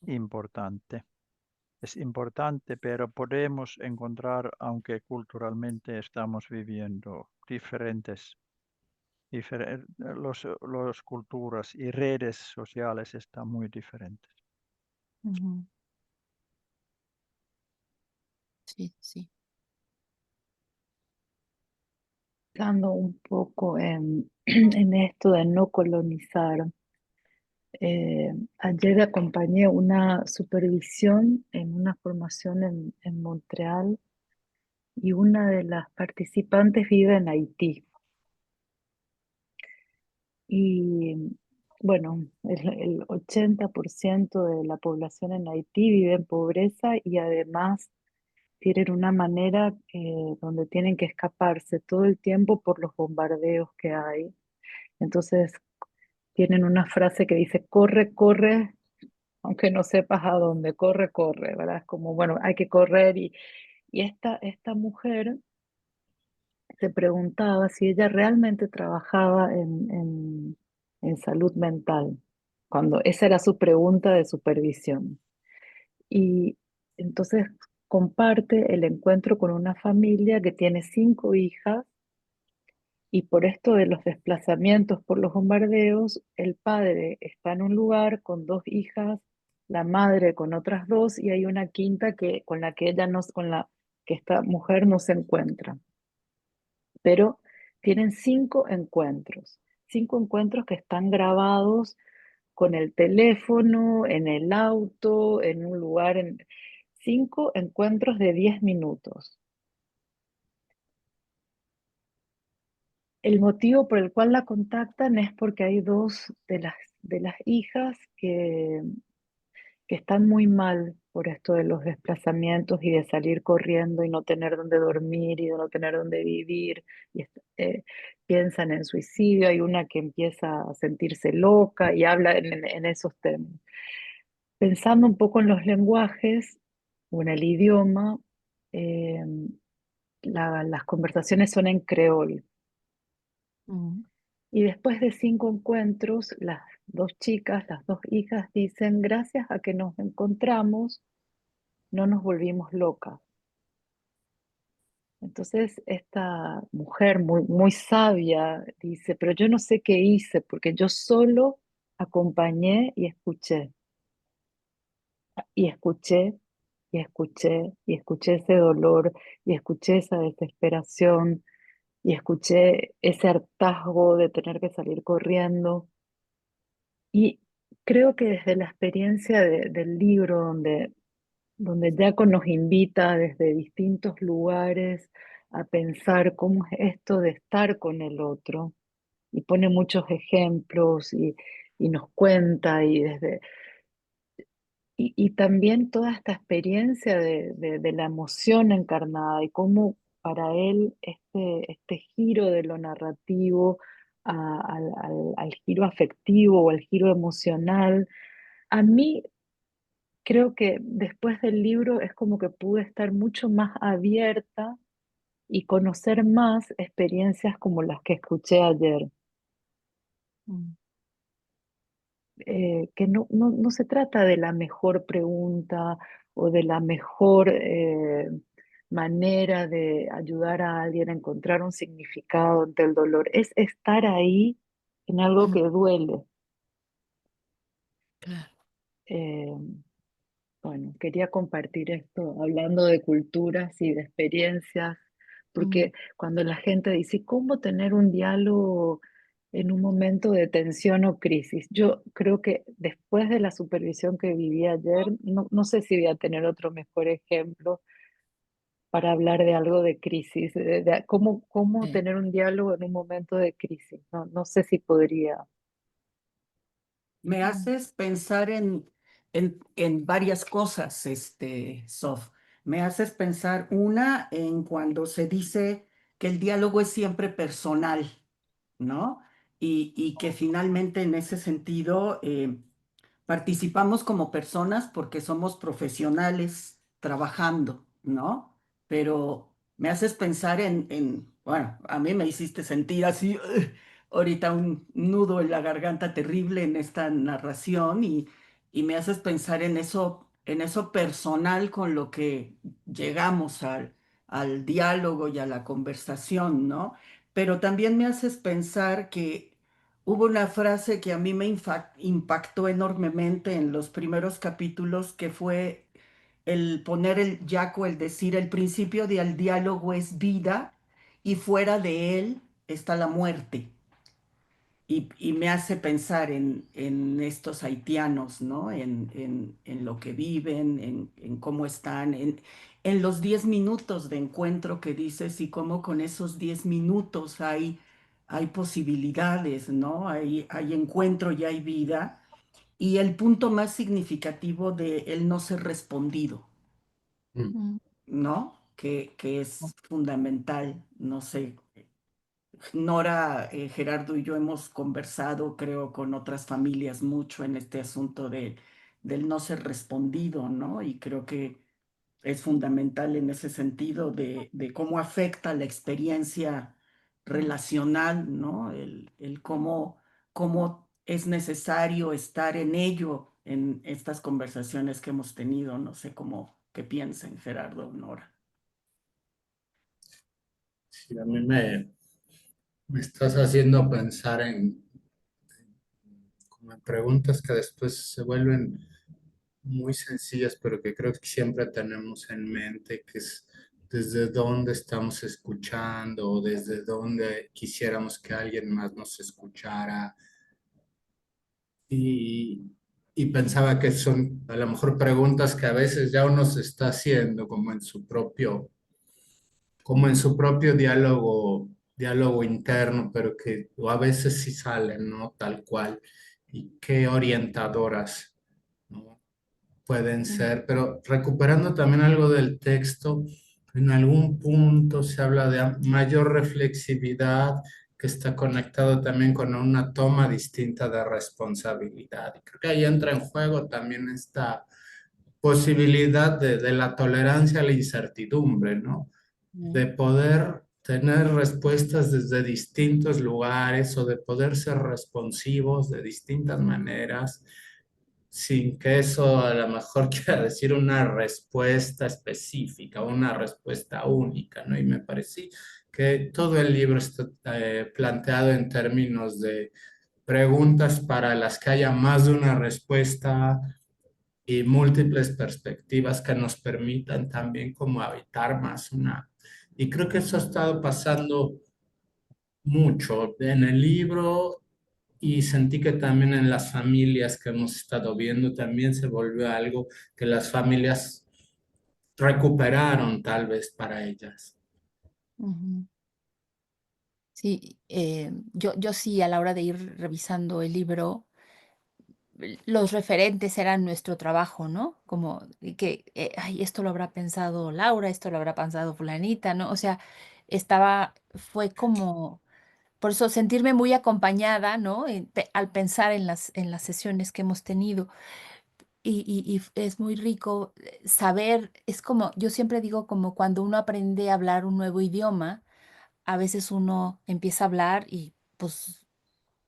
importante. Es importante, pero podemos encontrar, aunque culturalmente estamos viviendo diferentes Los culturas y redes sociales están muy diferentes. Ujú. Sí, sí. Pensando un poco en esto de no colonizar. Ayer acompañé una supervisión en una formación en Montreal y una de las participantes vive en Haití. Y bueno, el 80% de la población en Haití vive en pobreza y además tienen una manera donde tienen que escaparse todo el tiempo por los bombardeos que hay. Entonces tienen una frase que dice, corre, corre, aunque no sepas a dónde, corre, corre, ¿verdad? Es como, bueno, hay que correr y esta mujer se preguntaba si ella realmente trabajaba en salud mental, cuando esa era su pregunta de supervisión. Y entonces comparte el encuentro con una familia que tiene 5 hijas y por esto de los desplazamientos por los bombardeos, el padre está en un lugar con 2 hijas, la madre con otras 2 y hay una quinta con la que ella no, con la que esta mujer no se encuentra. Pero tienen 5 encuentros que están grabados con el teléfono, en el auto, en un lugar, 5 encuentros de 10 minutos. El motivo por el cual la contactan es porque hay 2 de las hijas que están muy mal por esto de los desplazamientos y de salir corriendo y no tener dónde dormir y de no tener dónde vivir. Y piensan en suicidio, hay una que empieza a sentirse loca y habla en esos términos. Pensando un poco en los lenguajes o en el idioma, eh, las conversaciones son en creol. Ujú. Y después de 5 encuentros, las 2 chicas, las 2 hijas dicen, gracias a que nos encontramos, no nos volvimos locas. Entonces esta mujer muy, muy sabia dice, pero yo no sé qué hice porque yo solo acompañé y escuché, y escuché, y escuché, y escuché ese dolor, y escuché esa desesperación, y escuché ese hartazgo de tener que salir corriendo. Y creo que desde la experiencia del libro, donde Jaco nos invita desde distintos lugares a pensar cómo es esto de estar con el otro, y pone muchos ejemplos y nos cuenta, y también toda esta experiencia de la emoción encarnada y cómo para él este giro de lo narrativo al giro afectivo o al giro emocional. A mí creo que después del libro es como que pude estar mucho más abierta y conocer más experiencias como las que escuché ayer. Mm. Que no se trata de la mejor pregunta o de la mejor manera de ayudar a alguien a encontrar un significado ante el dolor. Es estar ahí en algo que duele. Claro. Eh, Bueno, quería compartir esto hablando de culturas y de experiencias, porque cuando la gente dice, ¿cómo tener un diálogo en un momento de tensión o crisis? Yo creo que después de la supervisión que viví ayer, no sé si voy a tener otro mejor ejemplo para hablar de algo de crisis, de cómo Sí. tener un diálogo en un momento de crisis. No sé si podría. Me Mm. haces pensar en varias cosas, Sof. Me haces pensar una en cuando se dice que el diálogo es siempre personal, ¿no? Y que finalmente en ese sentido participamos como personas porque somos profesionales trabajando, ¿no? Pero me haces pensar bueno, a mí me hiciste sentir así, ahorita un nudo en la garganta terrible en esta narración y me haces pensar en eso personal con lo que llegamos al diálogo y a la conversación, ¿no? pero también me haces pensar que hubo una frase que a mí me impactó enormemente en los primeros capítulos, que fue el poner el Jaco, el decir, el principio del diálogo es vida y fuera de él está la muerte. Y me hace pensar en estos haitianos, ¿no? En lo que viven, en cómo están, en los 10 minutos de encuentro que dices y cómo con esos 10 minutos hay posibilidades, ¿no? Hay encuentro y hay vida. Y el punto más significativo de el no ser respondido, Mm. Mm. ¿no? Que es fundamental, no sé. Nora, Gerardo y yo hemos conversado, creo, con otras familias mucho en este asunto del no ser respondido, ¿no? Y creo que es fundamental en ese sentido de cómo afecta la experiencia relacional, ¿no? El cómo es necesario estar en ello en estas conversaciones que hemos tenido. No sé cómo qué piensen, Gerardo, Nora. Sí, a mí me estás haciendo pensar en como en preguntas que después se vuelven muy sencillas, pero que creo que siempre tenemos en mente, que es desde dónde estamos escuchando o desde dónde quisiéramos que alguien más nos escuchara. Y, y pensaba que son a lo mejor preguntas que a veces ya uno se está haciendo como en su propio diálogo interno, pero que o a veces sí salen, ¿no? Tal cual. Y qué orientadoras, ¿no? Pueden Mm. ser, pero recuperando también algo del texto, en algún punto se habla de mayor reflexividad que está conectado también con una toma distinta de responsabilidad. Y creo que ahí entra en juego también esta posibilidad de la tolerancia a la incertidumbre, ¿no? Mm. De poder tener respuestas desde distintos lugares o de poder ser responsivos de distintas maneras sin que eso a lo mejor quiera decir una respuesta específica, una respuesta única, ¿no? Y me pareció que todo el libro está planteado en términos de preguntas para las que haya más de una respuesta y múltiples perspectivas que nos permitan también como habitar más una. Y creo que eso ha estado pasando mucho en el libro y sentí que también en las familias que hemos estado viendo también se volvió algo que las familias recuperaron tal vez para ellas. Ujú. Sí, yo sí a la hora de ir revisando el libro, los referentes eran nuestro trabajo, ¿no? Como que, ay, esto lo habrá pensado Laura, esto lo habrá pensado fulanita, ¿no? O sea, fue como, por eso sentirme muy acompañada, ¿no? Al pensar en las sesiones que hemos tenido. Y es muy rico saber, es como, yo siempre digo, como cuando uno aprende a hablar un nuevo idioma, a veces uno empieza a hablar y pues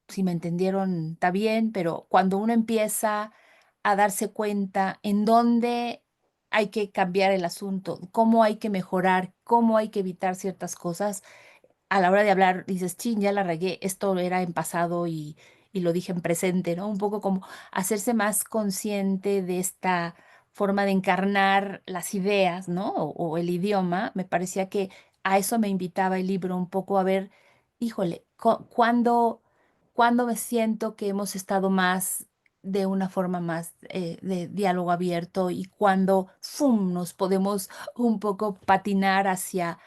si me entendieron, está bien, pero cuando uno empieza a darse cuenta en dónde hay que cambiar el asunto, cómo hay que mejorar, cómo hay que evitar ciertas cosas, a la hora de hablar dices, chin, ya la regué, esto era en pasado y lo dije en presente, ¿no? Un poco como hacerse más consciente de esta forma de encarnar las ideas, ¿no? O el idioma. Me parecía que a eso me invitaba el libro, un poco a ver, híjole, ¿cuándo me siento que hemos estado más de una forma más de diálogo abierto y cuando, ¡fum!, nos podemos un poco patinar hacia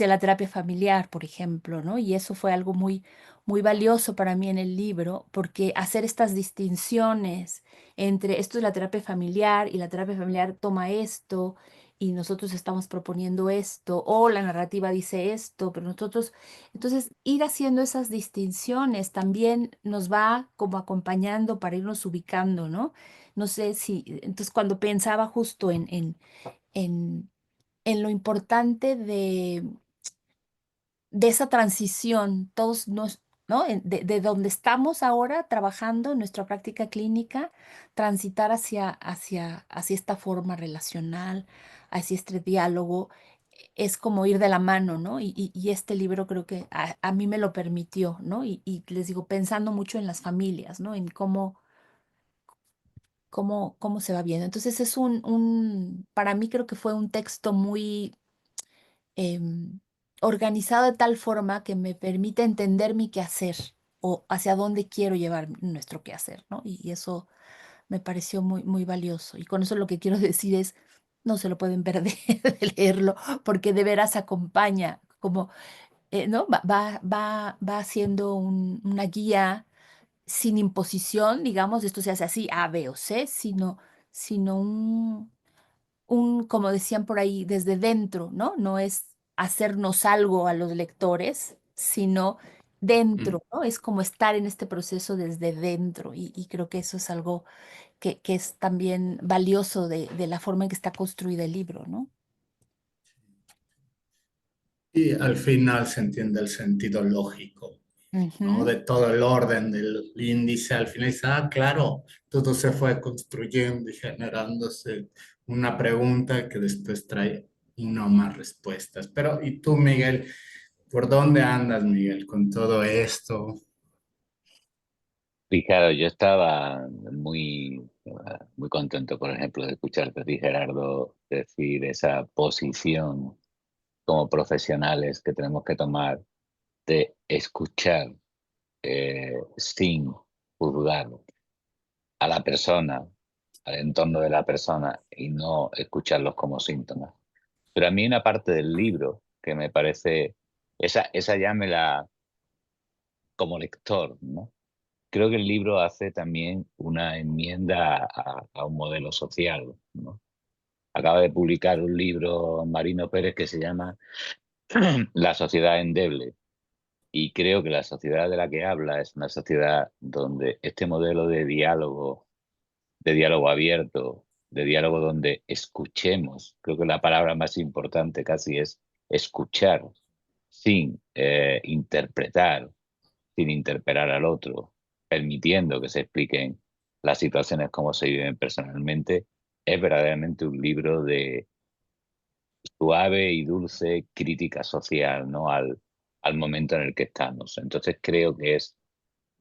la terapia familiar, por ejemplo, ¿no? Y eso fue algo muy, muy valioso para mí en el libro, porque hacer estas distinciones entre esto es la terapia familiar y la terapia familiar toma esto y nosotros estamos proponiendo esto, o la narrativa dice esto, pero nosotros, entonces ir haciendo esas distinciones también nos va como acompañando para irnos ubicando, ¿no? No sé si, entonces cuando pensaba justo en, en lo importante de esa transición, todos nos, ¿no? De donde estamos ahora trabajando en nuestra práctica clínica, transitar hacia esta forma relacional, hacia este diálogo. es como ir de la mano, ¿no? Y este libro creo que a mí me lo permitió, ¿no? Y les digo, pensando mucho en las familias, ¿no? En cómo se va viendo. Entonces es para mí creo que fue un texto muy em, organizado de tal forma que me permite entender mi quehacer o hacia dónde quiero llevar nuestro quehacer, ¿no? Y eso me pareció muy, muy valioso. Y con eso lo que quiero decir es, no se lo pueden perder de leerlo, porque de veras acompaña, como, ¿no? Va haciendo una guía sin imposición, digamos, esto se hace así, A, B o C, sino como decían por ahí, desde dentro, ¿no? No es hacernos algo a los lectores, sino Mm. dentro, ¿no? Es como estar en este proceso desde dentro y creo que eso es algo que es también valioso de la forma en que está construido el libro, ¿no? Y al final se entiende el sentido lógico, ¿no? Ujú, De todo el orden del índice. Al final dice, ah, claro, todo se fue construyendo y generándose una pregunta que después trae y no más respuestas. Pero, ¿y tú, Miguel? ¿Por dónde andas, Miguel, con todo esto? Ricardo, yo estaba muy contento, por ejemplo, de escucharte a ti, Gerardo, decir esa posición como profesionales que tenemos que tomar de escuchar sin juzgar a la persona, al entorno de la persona y no escucharlos como síntomas. Pero a mí una parte del libro que me parece, esa ya me la, como lector, ¿no? Creo que el libro hace también una enmienda a un modelo social, ¿no? Acaba de publicar un libro Marino Pérez que se llama La sociedad endeble. Y creo que la sociedad de la que habla es una sociedad donde este modelo de diálogo abierto, de diálogo donde escuchemos, creo que la palabra más importante casi es escuchar sin interpretar, sin interpelar al otro, permitiendo que se expliquen las situaciones como se viven personalmente, es verdaderamente un libro de suave y dulce crítica social, ¿no? Al momento en el que estamos. Entonces creo que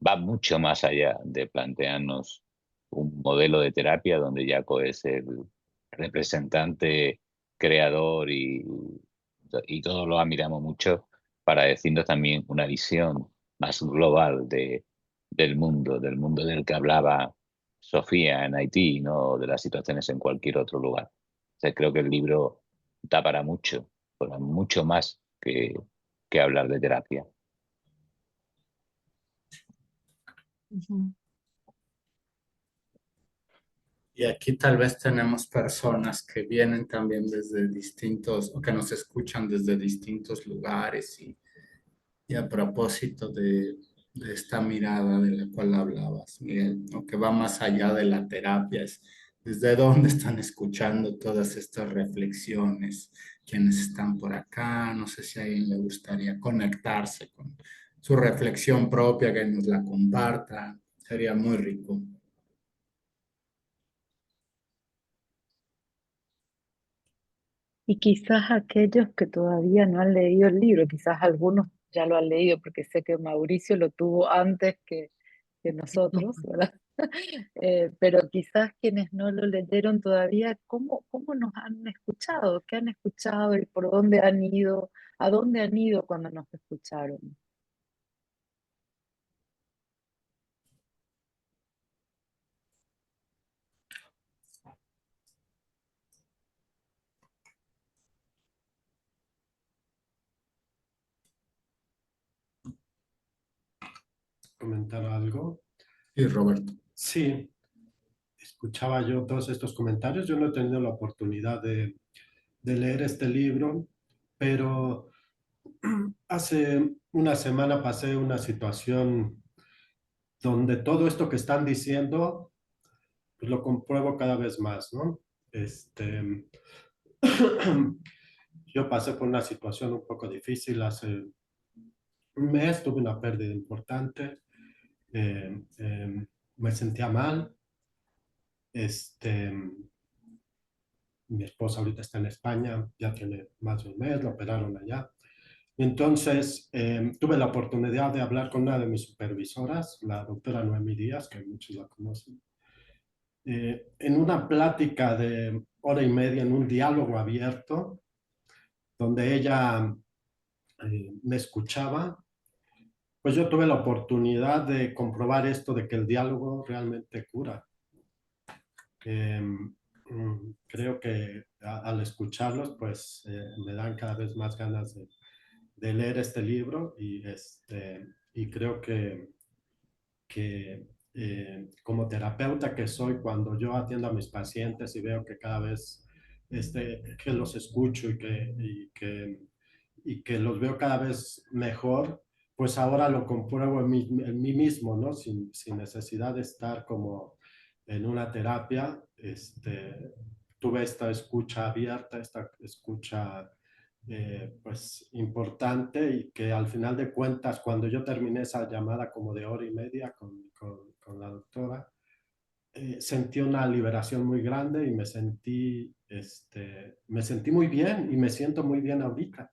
va mucho más allá de plantearnos un modelo de terapia donde Jaco es el representante, creador y todos lo admiramos mucho para decirnos también una visión más global del mundo del que hablaba Sofía en Haití, ¿no? De las situaciones en cualquier otro lugar. O sea, creo que el libro da para mucho más que hablar de terapia. ujú. Y aquí tal vez tenemos personas que vienen también desde distintos, o que nos escuchan desde distintos lugares y a propósito de esta mirada de la cual hablabas, Miguel, ¿no? Que va más allá de la terapia, es desde dónde están escuchando todas estas reflexiones, quienes están por acá, no sé si a alguien le gustaría conectarse con su reflexión propia, que nos la comparta, sería muy rico. Y quizás aquellos que todavía no han leído el libro, quizás algunos ya lo han leído, porque sé que Mauricio lo tuvo antes que nosotros, ¿verdad? Pero quizás quienes no lo leyeron todavía, ¿cómo nos han escuchado? ¿Qué han escuchado y por dónde han ido? ¿A dónde han ido cuando nos escucharon? Comentar algo. Y Roberto. Sí, escuchaba yo todos estos comentarios. Yo no he tenido la oportunidad de leer este libro, pero hace una semana pasé una situación donde todo esto que están diciendo, pues lo compruebo cada vez más, ¿no? Yo pasé por una situación un poco difícil hace un mes, tuve una pérdida importante, me sentía mal, este, mi esposa ahorita está en España, ya tiene más de un mes, la operaron allá. Entonces, tuve la oportunidad de hablar con una de mis supervisoras, la doctora Noemí Díaz, que muchos la conocen, en una plática de hora y media, en un diálogo abierto, donde ella me escuchaba. Pues yo tuve la oportunidad de comprobar esto de que el diálogo realmente cura. Creo que al escucharlos, pues me dan cada vez más ganas de leer este libro y creo que como terapeuta que soy, cuando yo atiendo a mis pacientes y veo que cada vez que los escucho y que los veo cada vez mejor, pues ahora lo compruebo en mí mismo, ¿no? Sin necesidad de estar como en una terapia. Tuve esta escucha abierta, esta escucha pues importante y que al final de cuentas, cuando yo terminé esa llamada como de hora y media con la doctora, sentí una liberación muy grande y me sentí muy bien y me siento muy bien ahorita.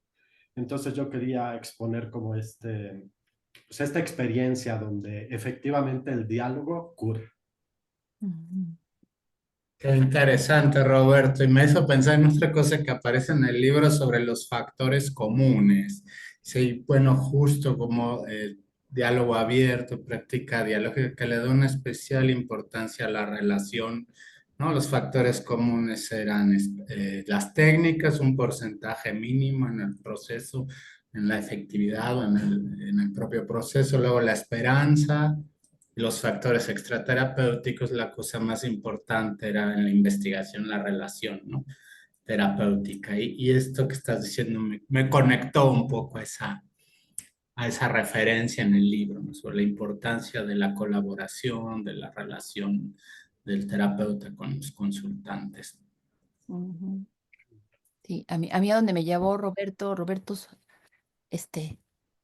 Entonces yo quería exponer como pues esta experiencia donde efectivamente el diálogo cura. Ujú. Qué interesante, Roberto. Y me hizo pensar en otra cosa que aparece en el libro sobre los factores comunes. Sí, bueno, justo como diálogo abierto, práctica dialógica, que le da una especial importancia a la relación, ¿no? Los factores comunes eran las técnicas, un porcentaje mínimo en el proceso, en la efectividad o en el propio proceso, luego la esperanza. Los factores extraterapéuticos, la cosa más importante era en la investigación, la relación, ¿no? Terapéutica. Y esto que estás diciendo me conectó un poco a esa referencia en el libro, ¿no? Sobre la importancia de la colaboración, de la relación del terapeuta con los consultantes. Ujú. Sí, a mí a donde me llevó Roberto, este,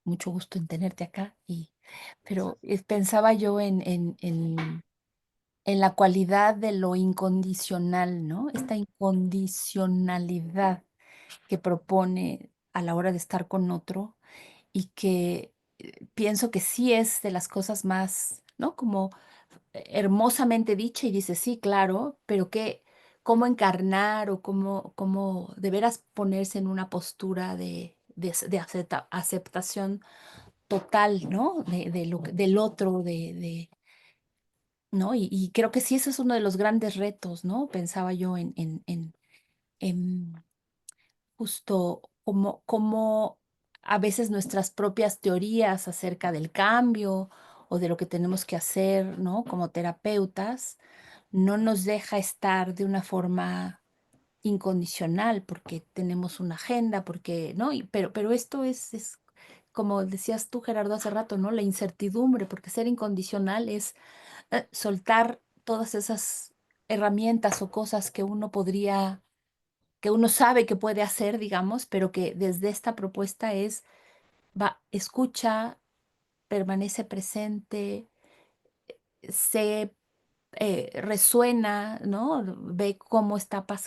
mucho gusto en tenerte acá, pero pensaba yo en la cualidad de lo incondicional, ¿no? Esta incondicionalidad que propone a la hora de estar con otro y que pienso que sí es de las cosas más, ¿no? Como hermosamente dicha y dice, sí, claro, pero que cómo encarnar o cómo de veras ponerse en una postura de aceptación total, ¿no? Del otro, ¿no? Y creo que sí, ese es uno de los grandes retos, ¿no? Pensaba yo en justo como a veces nuestras propias teorías acerca del cambio o de lo que tenemos que hacer, ¿no? Como terapeutas, no nos deja estar de una forma incondicional porque tenemos una agenda, porque, ¿no? Pero esto es, como decías tú, Gerardo, hace rato, ¿no? La incertidumbre, porque ser incondicional es soltar todas esas herramientas o cosas que uno sabe que puede hacer, digamos, pero que desde esta propuesta escucha, permanece presente, se resuena, ¿no? Ve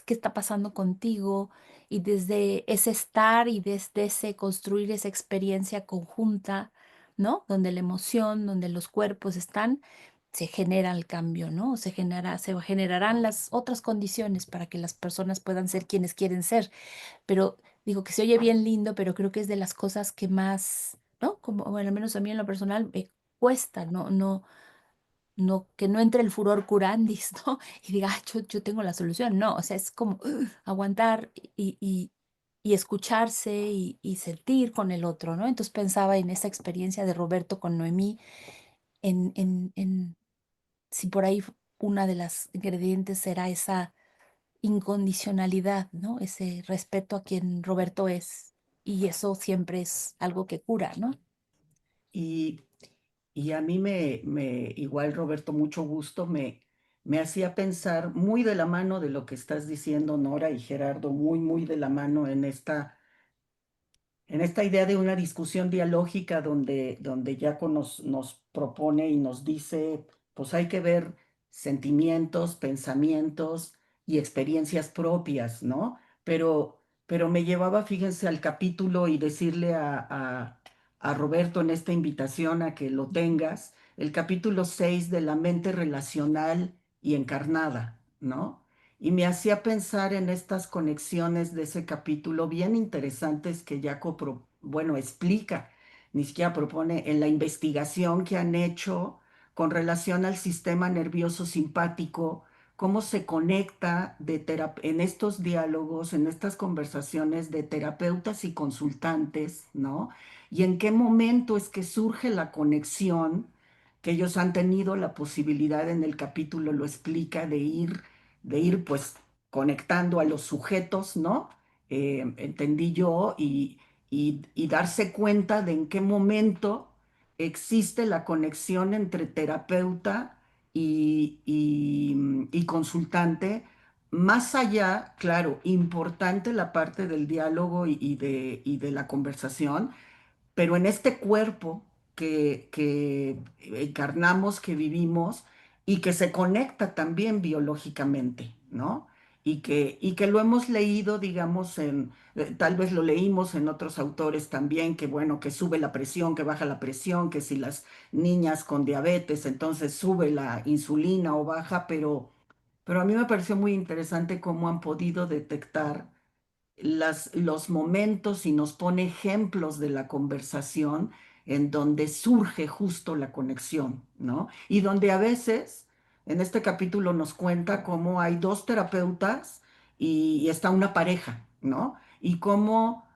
qué está pasando contigo y desde ese estar y desde ese construir esa experiencia conjunta, ¿no? Donde la emoción, donde los cuerpos están, se genera el cambio, ¿no? Se generarán las otras condiciones para que las personas puedan ser quienes quieren ser. Pero digo que se oye bien lindo, pero creo que es de las cosas que más, ¿no? Como, bueno, al menos a mí en lo personal me cuesta, no, que no entre el furor curandis, ¿no? Y diga, "Ah, yo tengo la solución". No, o sea, es como aguantar y escucharse y sentir con el otro, ¿no? Entonces pensaba en esa experiencia de Roberto con Noemí, en si por ahí una de las ingredientes será esa incondicionalidad, ¿no? Ese respeto a quien Roberto es. Y eso siempre es algo que cura, ¿no? Y, y a mí igual Roberto, mucho gusto, me hacía pensar muy de la mano de lo que estás diciendo, Nora y Gerardo, muy de la mano en esta idea de una discusión dialógica donde Jaco nos propone y nos dice, pues hay que ver sentimientos, pensamientos y experiencias propias, ¿no? Pero me llevaba, fíjense, al capítulo y decirle a Roberto en esta invitación a que lo tengas, el capítulo 6 de la mente relacional y encarnada, ¿no? Y me hacía pensar en estas conexiones de ese capítulo bien interesantes que Jaco, bueno, explica, ni siquiera propone en la investigación que han hecho con relación al sistema nervioso simpático, cómo se conecta en estos diálogos, en estas conversaciones de terapeutas y consultantes, ¿no? Y en qué momento es que surge la conexión que ellos han tenido la posibilidad, en el capítulo lo explica, de ir pues conectando a los sujetos, ¿no? Entendí yo, y darse cuenta de en qué momento existe la conexión entre terapeuta y consultante. Más allá, claro, importante la parte del diálogo y de la conversación, pero en este cuerpo que encarnamos, que vivimos y que se conecta también biológicamente, ¿no? Y que lo hemos leído, digamos, tal vez lo leímos en otros autores también, que bueno, que sube la presión, que baja la presión, que si las niñas con diabetes, entonces sube la insulina o baja, pero a mí me pareció muy interesante cómo han podido detectar los momentos y nos pone ejemplos de la conversación en donde surge justo la conexión, ¿no? Y donde a veces, en este capítulo nos cuenta cómo hay dos terapeutas y está una pareja, ¿no? Y cómo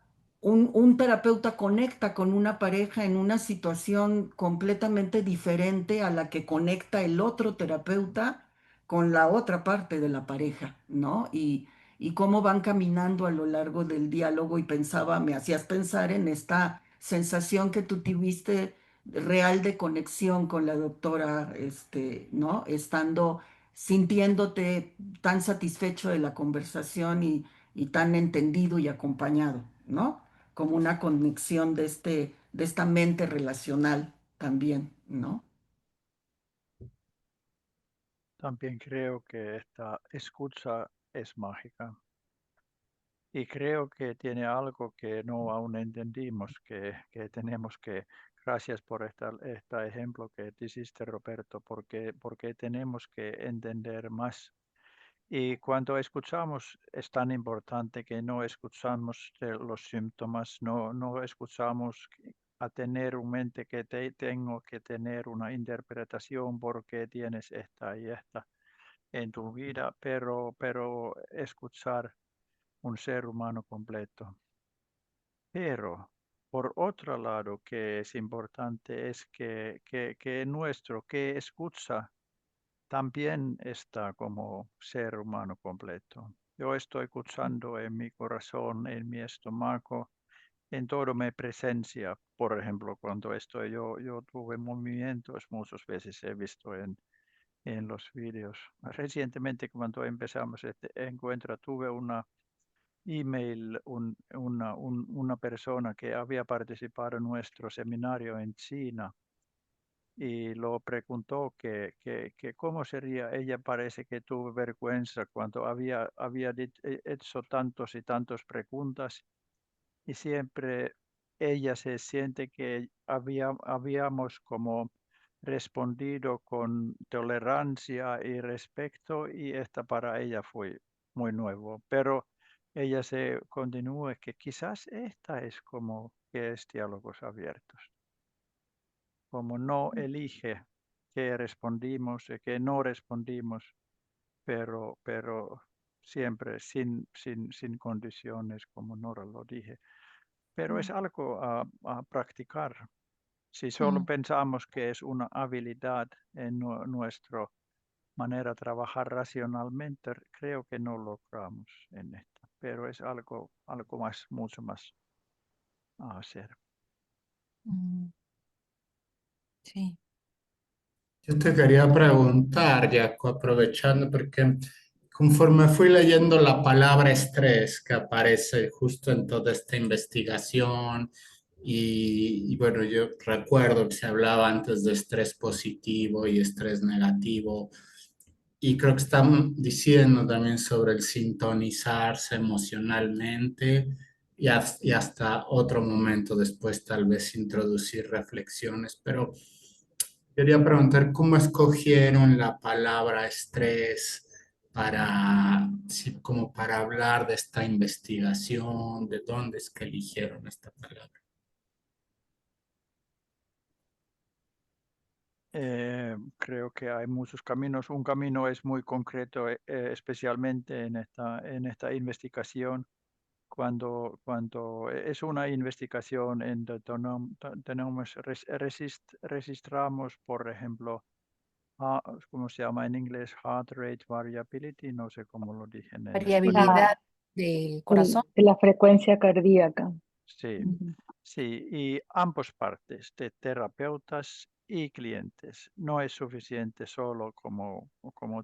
un terapeuta conecta con una pareja en una situación completamente diferente a la que conecta el otro terapeuta con la otra parte de la pareja, ¿no? Y cómo van caminando a lo largo del diálogo, y pensaba, me hacías pensar en esta sensación que tú tuviste real de conexión con la doctora, ¿no? Sintiéndote tan satisfecho de la conversación y tan entendido y acompañado, ¿no? Como una conexión de esta mente relacional también, ¿no? También creo que esta escucha es mágica y creo que tiene algo que no aún entendimos, que tenemos que, gracias por este ejemplo que hiciste, Roberto, porque tenemos que entender más. Y cuando escuchamos es tan importante que no escuchamos los síntomas, no escuchamos a tener un mente que tengo que tener una interpretación porque tienes esta y esta en tu vida, pero escuchar un ser humano completo. Pero por otro lado, que es importante es que nuestro que escucha también está como ser humano completo. Yo estoy escuchando en mi corazón, en mi estómago, en toda mi presencia. Por ejemplo, cuando yo tuve movimientos, muchas veces he visto en los vídeos. Recientemente, cuando empezamos este encuentro, tuve una email, una persona que había participado en nuestro seminario en China y lo preguntó que cómo sería. Ella parece que tuvo vergüenza cuando había hecho tantos y tantos preguntas y siempre ella se siente que habíamos como respondido con tolerancia y respeto y esta para ella fue muy nuevo, pero ella se continúa que quizás esta es como que es diálogos abiertos, como no elige que respondimos y que no respondimos, pero siempre sin condiciones, como Nora lo dije. Pero es algo a practicar. Si solo pensamos que es una habilidad en nuestra manera de trabajar racionalmente, creo que no logramos en esto. Pero es algo más, mucho más a hacer. Mm, Sí. Yo te quería preguntar, Jaco, aprovechando, porque conforme fui leyendo la palabra estrés que aparece justo en toda esta investigación, y bueno, yo recuerdo que se hablaba antes de estrés positivo y estrés negativo, y creo que están diciendo también sobre el sintonizarse emocionalmente y hasta otro momento después tal vez introducir reflexiones, pero quería preguntar cómo escogieron la palabra estrés para, sí, como para hablar de esta investigación, de dónde es que eligieron esta palabra. Creo que hay muchos caminos. Un camino es muy concreto, especialmente en esta investigación, cuando es una investigación en donde registramos, por ejemplo, ¿cómo se llama en inglés? Heart rate variability, no sé cómo lo dije en español. Variabilidad del corazón. De la frecuencia cardíaca. Sí, Ujú. sí, y ambas partes, de terapeutas y clientes. No es suficiente solo como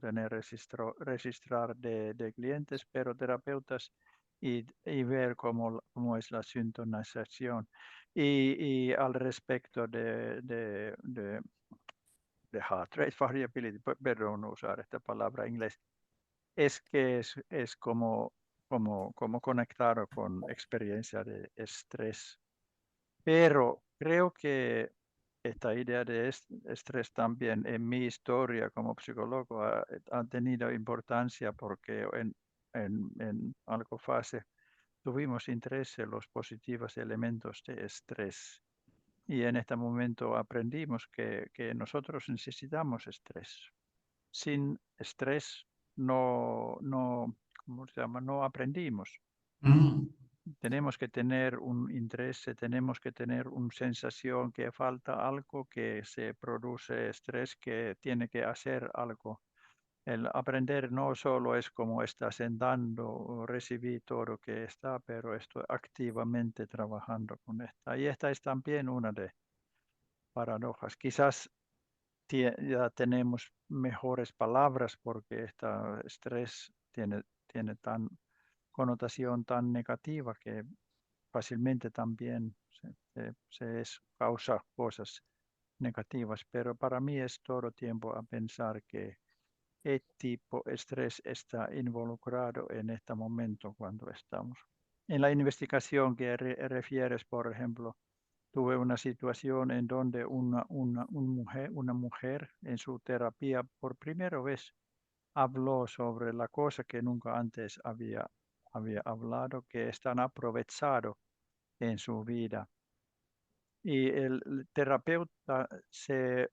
tener registrar de clientes, pero terapeutas y ver cómo es la sintonización. Y al respecto de heart rate variability, perdón usar esta palabra en inglés, es que es como conectar con experiencia de estrés. Pero creo que esta idea de estrés también en mi historia como psicólogo ha tenido importancia porque en algo fase tuvimos interés en los positivos elementos de estrés. Y en este momento aprendimos que nosotros necesitamos estrés. Sin estrés ¿cómo se llama? No aprendimos. Mm. Tenemos que tener un interés, tenemos que tener una sensación que falta algo, que se produce estrés, que tiene que hacer algo. El aprender no solo es como está sentando o recibir todo lo que está, pero estoy activamente trabajando con esta. Y esta es también una de paradojas. Quizás ya tenemos mejores palabras porque este estrés tiene tan connotación tan negativa que fácilmente también causa cosas negativas, pero para mí es todo tiempo a pensar que qué tipo de estrés está involucrado en este momento cuando estamos. En la investigación que refieres, por ejemplo, tuve una situación en donde una mujer en su terapia por primera vez habló sobre la cosa que nunca antes había hablado, que están aprovechado en su vida. Y el terapeuta se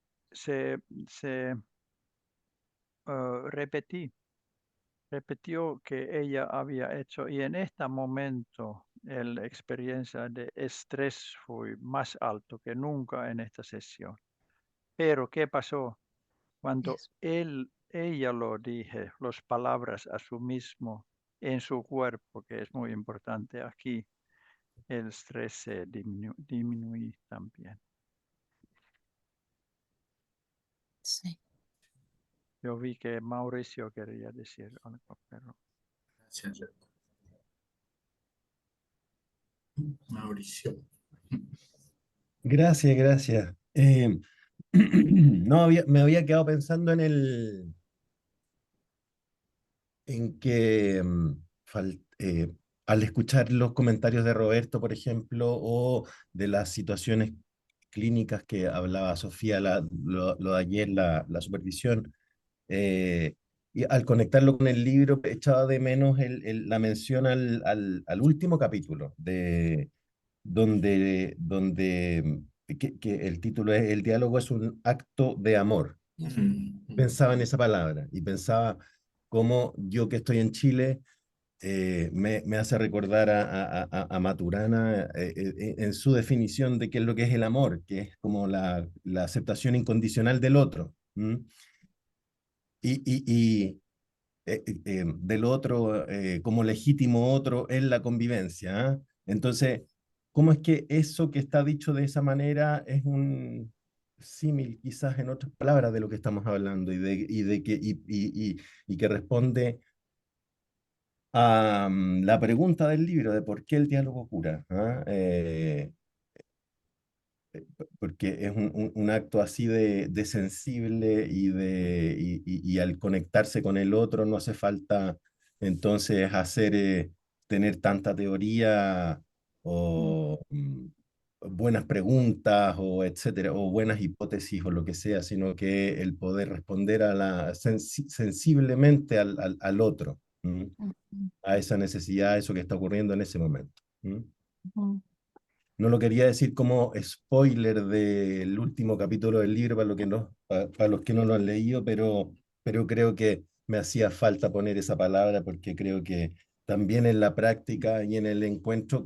repitió que ella había hecho, y en este momento la experiencia de estrés fue más alto que nunca en esta sesión. Pero ¿qué pasó? Cuando ella lo dije, las palabras a su mismo en su cuerpo, que es muy importante aquí, el estrés se disminuye también. Sí. Yo vi que Mauricio quería decir algo, pero... Gracias, Jaco. Mauricio. Gracias, gracias. No, me había quedado pensando en que al escuchar los comentarios de Roberto, por ejemplo, o de las situaciones clínicas que hablaba Sofía, lo de ayer, la supervisión, y al conectarlo con el libro, echaba de menos la mención al último capítulo, donde que el título es El diálogo es un acto de amor. Pensaba en esa palabra y pensaba cómo yo que estoy en Chile me hace recordar a Maturana en su definición de qué es lo que es el amor, que es como la aceptación incondicional del otro. Y del otro como legítimo otro en la convivencia. ¿Ah? Entonces, ¿cómo es que eso que está dicho de esa manera es un símil, quizás en otras palabras, de lo que estamos hablando y que responde a la pregunta del libro de por qué el diálogo cura? ¿Ah? porque es un acto así de sensible y al conectarse con el otro no hace falta entonces tener tanta teoría o buenas preguntas o etcétera, o buenas hipótesis o lo que sea, sino que el poder responder sensiblemente al otro, Ujú, a esa necesidad, a eso que está ocurriendo en ese momento. ujú. No lo quería decir como spoiler del último capítulo del libro para los que no lo han leído, pero creo que me hacía falta poner esa palabra porque creo que también en la práctica y en el encuentro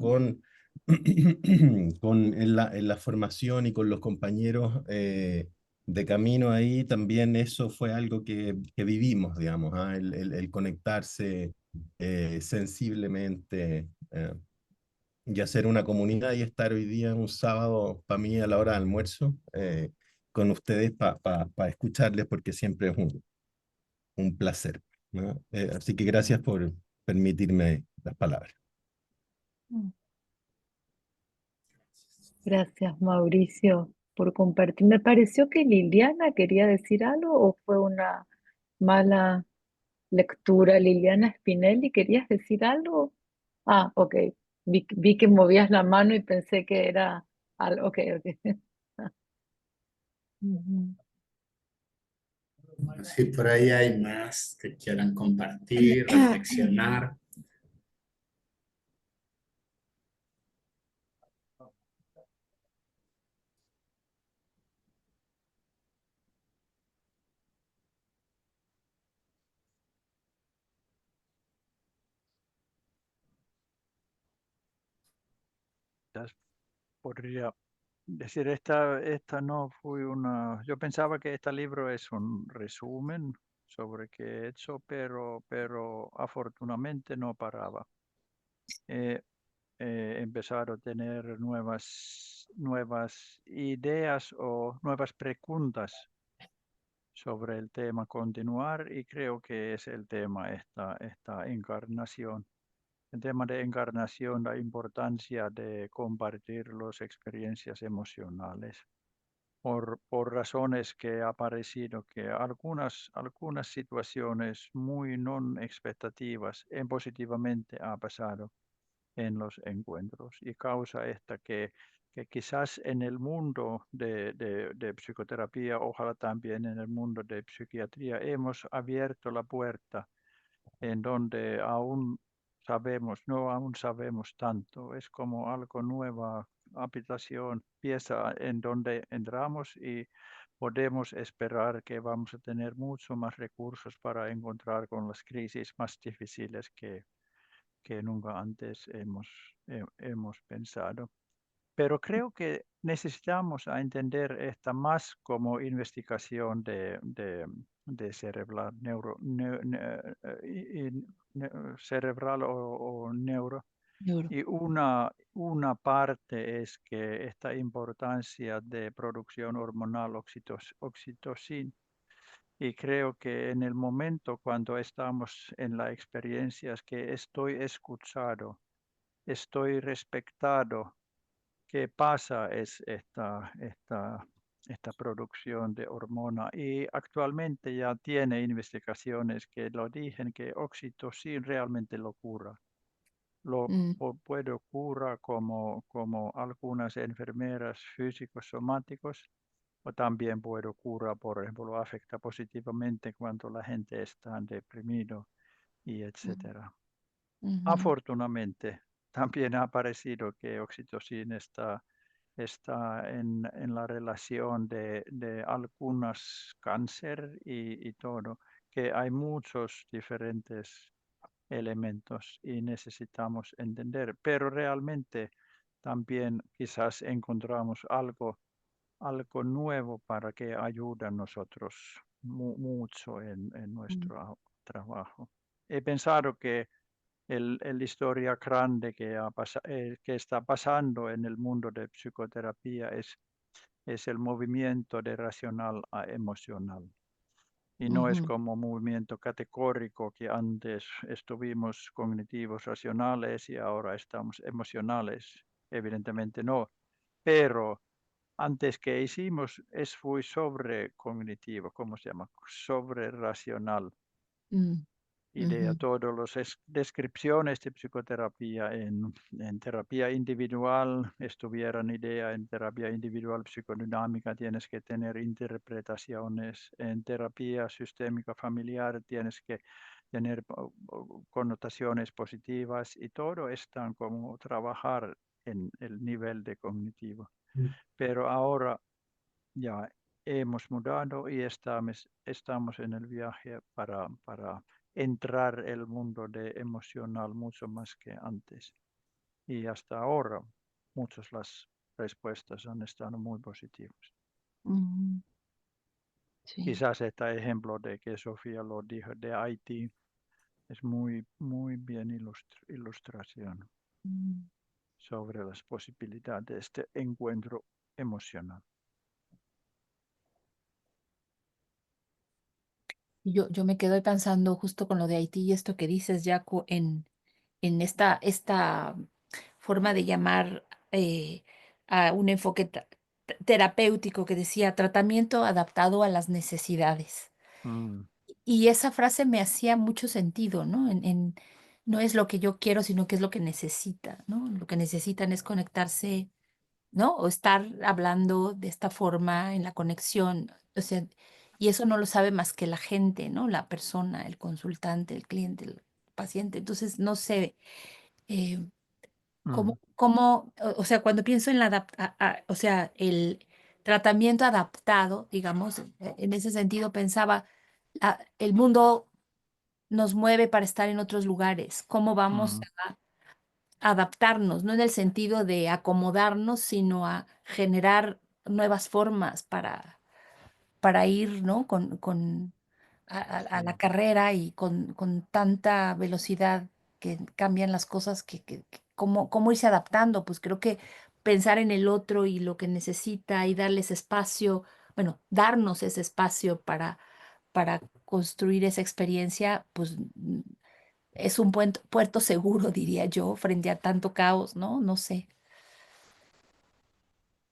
en la formación y con los compañeros de camino ahí, también eso fue algo que vivimos, digamos, ¿ah? El conectarse sensiblemente. Y hacer una comunidad y estar hoy día un sábado para mí a la hora de almuerzo con ustedes para escucharles porque siempre es un placer, ¿no? Así que gracias por permitirme las palabras. Gracias, Mauricio, por compartir. Me pareció que Liliana quería decir algo o fue una mala lectura. Liliana Spinelli, ¿querías decir algo? Ah, ok. Vi que movías la mano y pensé que era algo. Ok, ok. Ujú. Si por ahí hay más que quieran compartir, reflexionar. Podría decir, esta no fue una... Yo pensaba que este libro es un resumen sobre qué he hecho, pero afortunadamente no paraba. He empezado a tener nuevas ideas o nuevas preguntas sobre el tema continuar y creo que es el tema esta encarnación. El tema de encarnación, la importancia de compartir las experiencias emocionales. Por razones que ha parecido que algunas situaciones muy no expectativas en positivamente ha pasado en los encuentros y causa esta que quizás en el mundo de psicoterapia, ojalá también en el mundo de psiquiatría, hemos abierto la puerta en donde aún sabemos tanto. Es como algo nueva habitación, pieza en donde entramos y podemos esperar que vamos a tener mucho más recursos para encontrar con las crisis más difíciles que nunca antes hemos pensado. Pero creo que necesitamos a entender esta más como investigación de cerebral, cerebral o neuro. Neuro. Y una parte es que esta importancia de producción hormonal oxitocina. Y creo que en el momento cuando estamos en la experiencia es que estoy escuchado, estoy respetado, qué pasa es esta producción de hormona. Y actualmente ya tiene investigaciones que lo dicen que oxitocina realmente lo cura. Lo puede curar como algunas enfermeras físicos somáticos o también puede curar, por ejemplo, lo afecta positivamente cuando la gente está deprimido y etcétera. Afortunadamente, también ha aparecido que oxitocina está en la relación de algunos cáncer y todo, que hay muchos diferentes elementos y necesitamos entender, pero realmente también quizás encontramos algo nuevo para que ayude a nosotros mucho en nuestro trabajo. He pensado que la historia grande que está pasando en el mundo de psicoterapia es el movimiento de racional a emocional. Y no es como movimiento categórico que antes estuvimos cognitivos racionales y ahora estamos emocionales. Evidentemente no. Pero antes que hicimos fue sobre cognitivo, ¿cómo se llama? Sobre racional. Mm, Idea, ujú, todas las descripciones de psicoterapia en terapia individual estuvieran idea en terapia individual psicodinámica, tienes que tener interpretaciones, en terapia sistémica familiar tienes que tener connotaciones positivas y todo están como trabajar en el nivel de cognitivo. Pero ahora ya hemos mudado y estamos en el viaje para entrar el mundo de emocional mucho más que antes. Y hasta ahora muchas las respuestas han estado muy positivas. ujú, sí. Quizás este ejemplo de que Sofía lo dijo de Haití es muy, muy bien ilustración Mm. sobre las posibilidades de este encuentro emocional. Yo me quedo pensando justo con lo de Haití y esto que dices, Jaco, en esta forma de llamar a un enfoque terapéutico que decía tratamiento adaptado a las necesidades. Mm, Y esa frase me hacía mucho sentido, ¿no? No es lo que yo quiero, sino que es lo que necesita, ¿no? Lo que necesitan es conectarse, ¿no? O estar hablando de esta forma en la conexión. O sea, y eso no lo sabe más que la gente, ¿no? La persona, el consultante, el cliente, el paciente. Entonces, no sé, eh, mm, o sea, cuando pienso en o sea, el tratamiento adaptado, digamos, en ese sentido pensaba, el mundo nos mueve para estar en otros lugares. ¿Cómo vamos mm, a adaptarnos? No en el sentido de acomodarnos, sino a generar nuevas formas para ir, ¿no? A la sí. carrera y con tanta velocidad que cambian las cosas, cómo irse adaptando. Pues creo que pensar en el otro y lo que necesita y darles espacio, bueno, darnos ese espacio para construir esa experiencia, pues es un puerto seguro, diría yo, frente a tanto caos, ¿no? No sé.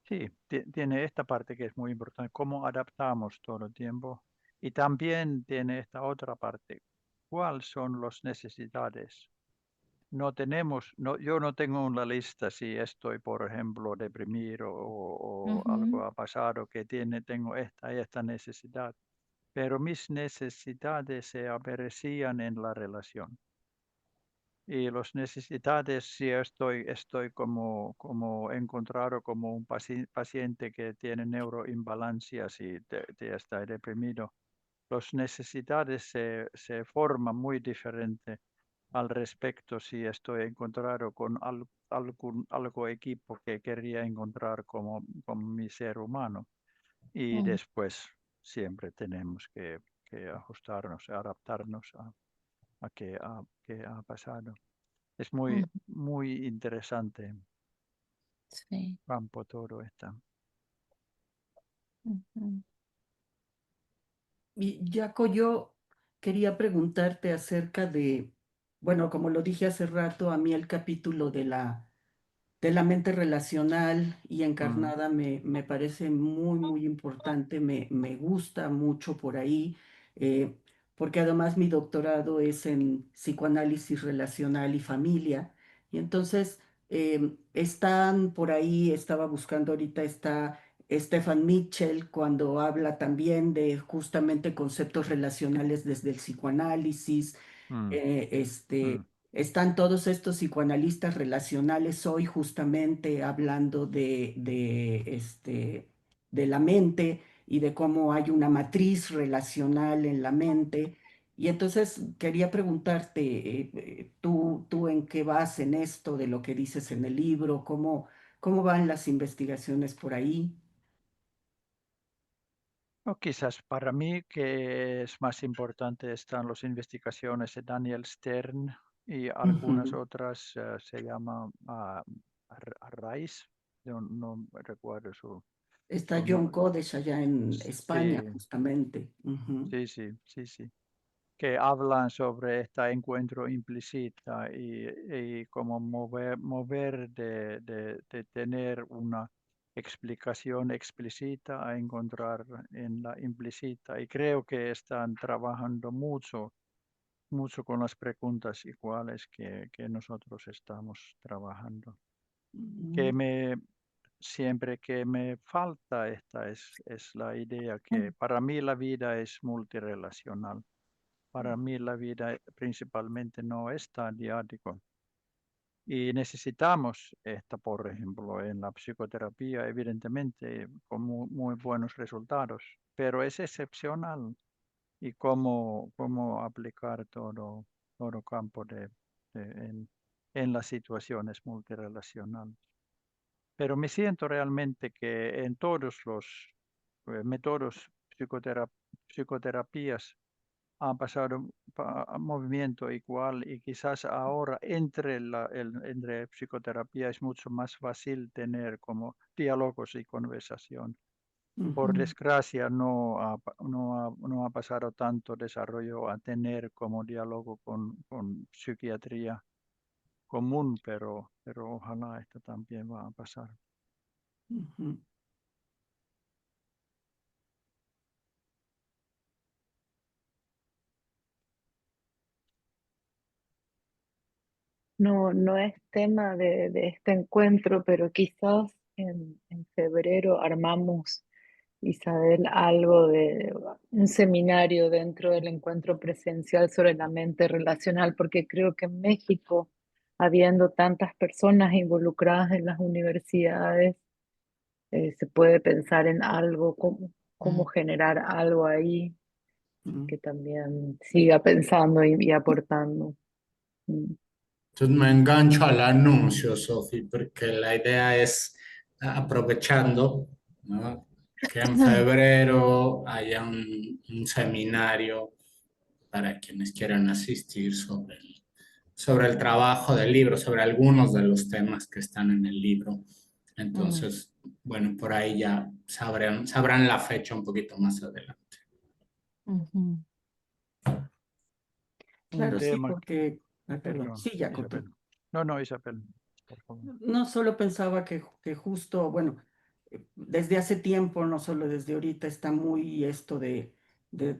Sí, tiene esta parte que es muy importante, cómo adaptamos todo el tiempo. Y también tiene esta otra parte, cuáles son las necesidades. Yo no tengo una lista si estoy, por ejemplo, deprimido o Ujú, algo ha pasado que tengo esta necesidad, pero mis necesidades se aparecían en la relación. Y las necesidades, si estoy como encontrado como un paciente que tiene neuroimbalancias y está deprimido, las necesidades se forman muy diferente al respecto si estoy encontrado con algo equipo que quería encontrar como mi ser humano. Y mm, después siempre tenemos que ajustarnos, adaptarnos a qué ha pasado. Es muy, mm, muy interesante sí, campo todo esto. ujú, Y Jaco, yo quería preguntarte acerca de, bueno, como lo dije hace rato, a mí el capítulo de la mente relacional y Mm, encarnada me parece muy, muy importante, me gusta mucho por ahí, eh, porque además mi doctorado es en psicoanálisis relacional y familia, y entonces están por ahí, estaba buscando ahorita, está Stefan Mitchell cuando habla también de justamente conceptos relacionales desde el psicoanálisis, mm, eh, mm, este están todos estos psicoanalistas relacionales hoy justamente hablando de la mente y de cómo hay una matriz relacional en la mente. Y entonces quería preguntarte, ¿tú en qué vas en esto de lo que dices en el libro? ¿Cómo van las investigaciones por ahí? O quizás para mí que es más importante están las investigaciones de Daniel Stern y algunas Ujú. otras se llama Rice. Yo no recuerdo Está su John no- Kodesh allá en España, Sí, justamente. Ujú. sí. Que hablan sobre este encuentro implícita y cómo mover de tener una explicación explícita a encontrar en la implícita. Y creo que están trabajando mucho con las preguntas iguales que nosotros estamos trabajando. Siempre que me falta esta es la idea que para mí la vida es multirelacional. Para mí la vida principalmente no es tan diático. Y necesitamos esta, por ejemplo, en la psicoterapia, evidentemente, con muy buenos resultados, pero es excepcional. Y cómo aplicar todo campo en las situaciones multirelacionales. Pero me siento realmente que en todos los métodos psicoterapias han pasado movimiento igual y quizás ahora entre psicoterapia es mucho más fácil tener como diálogos y conversación. Por desgracia no ha pasado tanto desarrollo a tener como diálogo con psiquiatría común, pero ojalá esto también va a pasar. No es tema de este encuentro, pero quizás en febrero armamos, Isabel, algo de un seminario dentro del encuentro presencial sobre la mente relacional, porque creo que en México, habiendo tantas personas involucradas en las universidades, se puede pensar en algo, cómo generar algo ahí que también siga pensando y aportando. Entonces me engancho al anuncio, Sofi, porque la idea es, aprovechando, ¿no?, que en febrero haya un seminario para quienes quieran asistir sobre el trabajo del libro, sobre algunos de los temas que están en el libro. Entonces, bueno, por ahí ya sabrán la fecha un poquito más adelante. Claro, sí, tema porque, perdón, perdón, sí, Jaco, Isabel. No, Isabel, por favor. No, solo pensaba que justo, bueno, desde hace tiempo, no solo desde ahorita, está muy esto de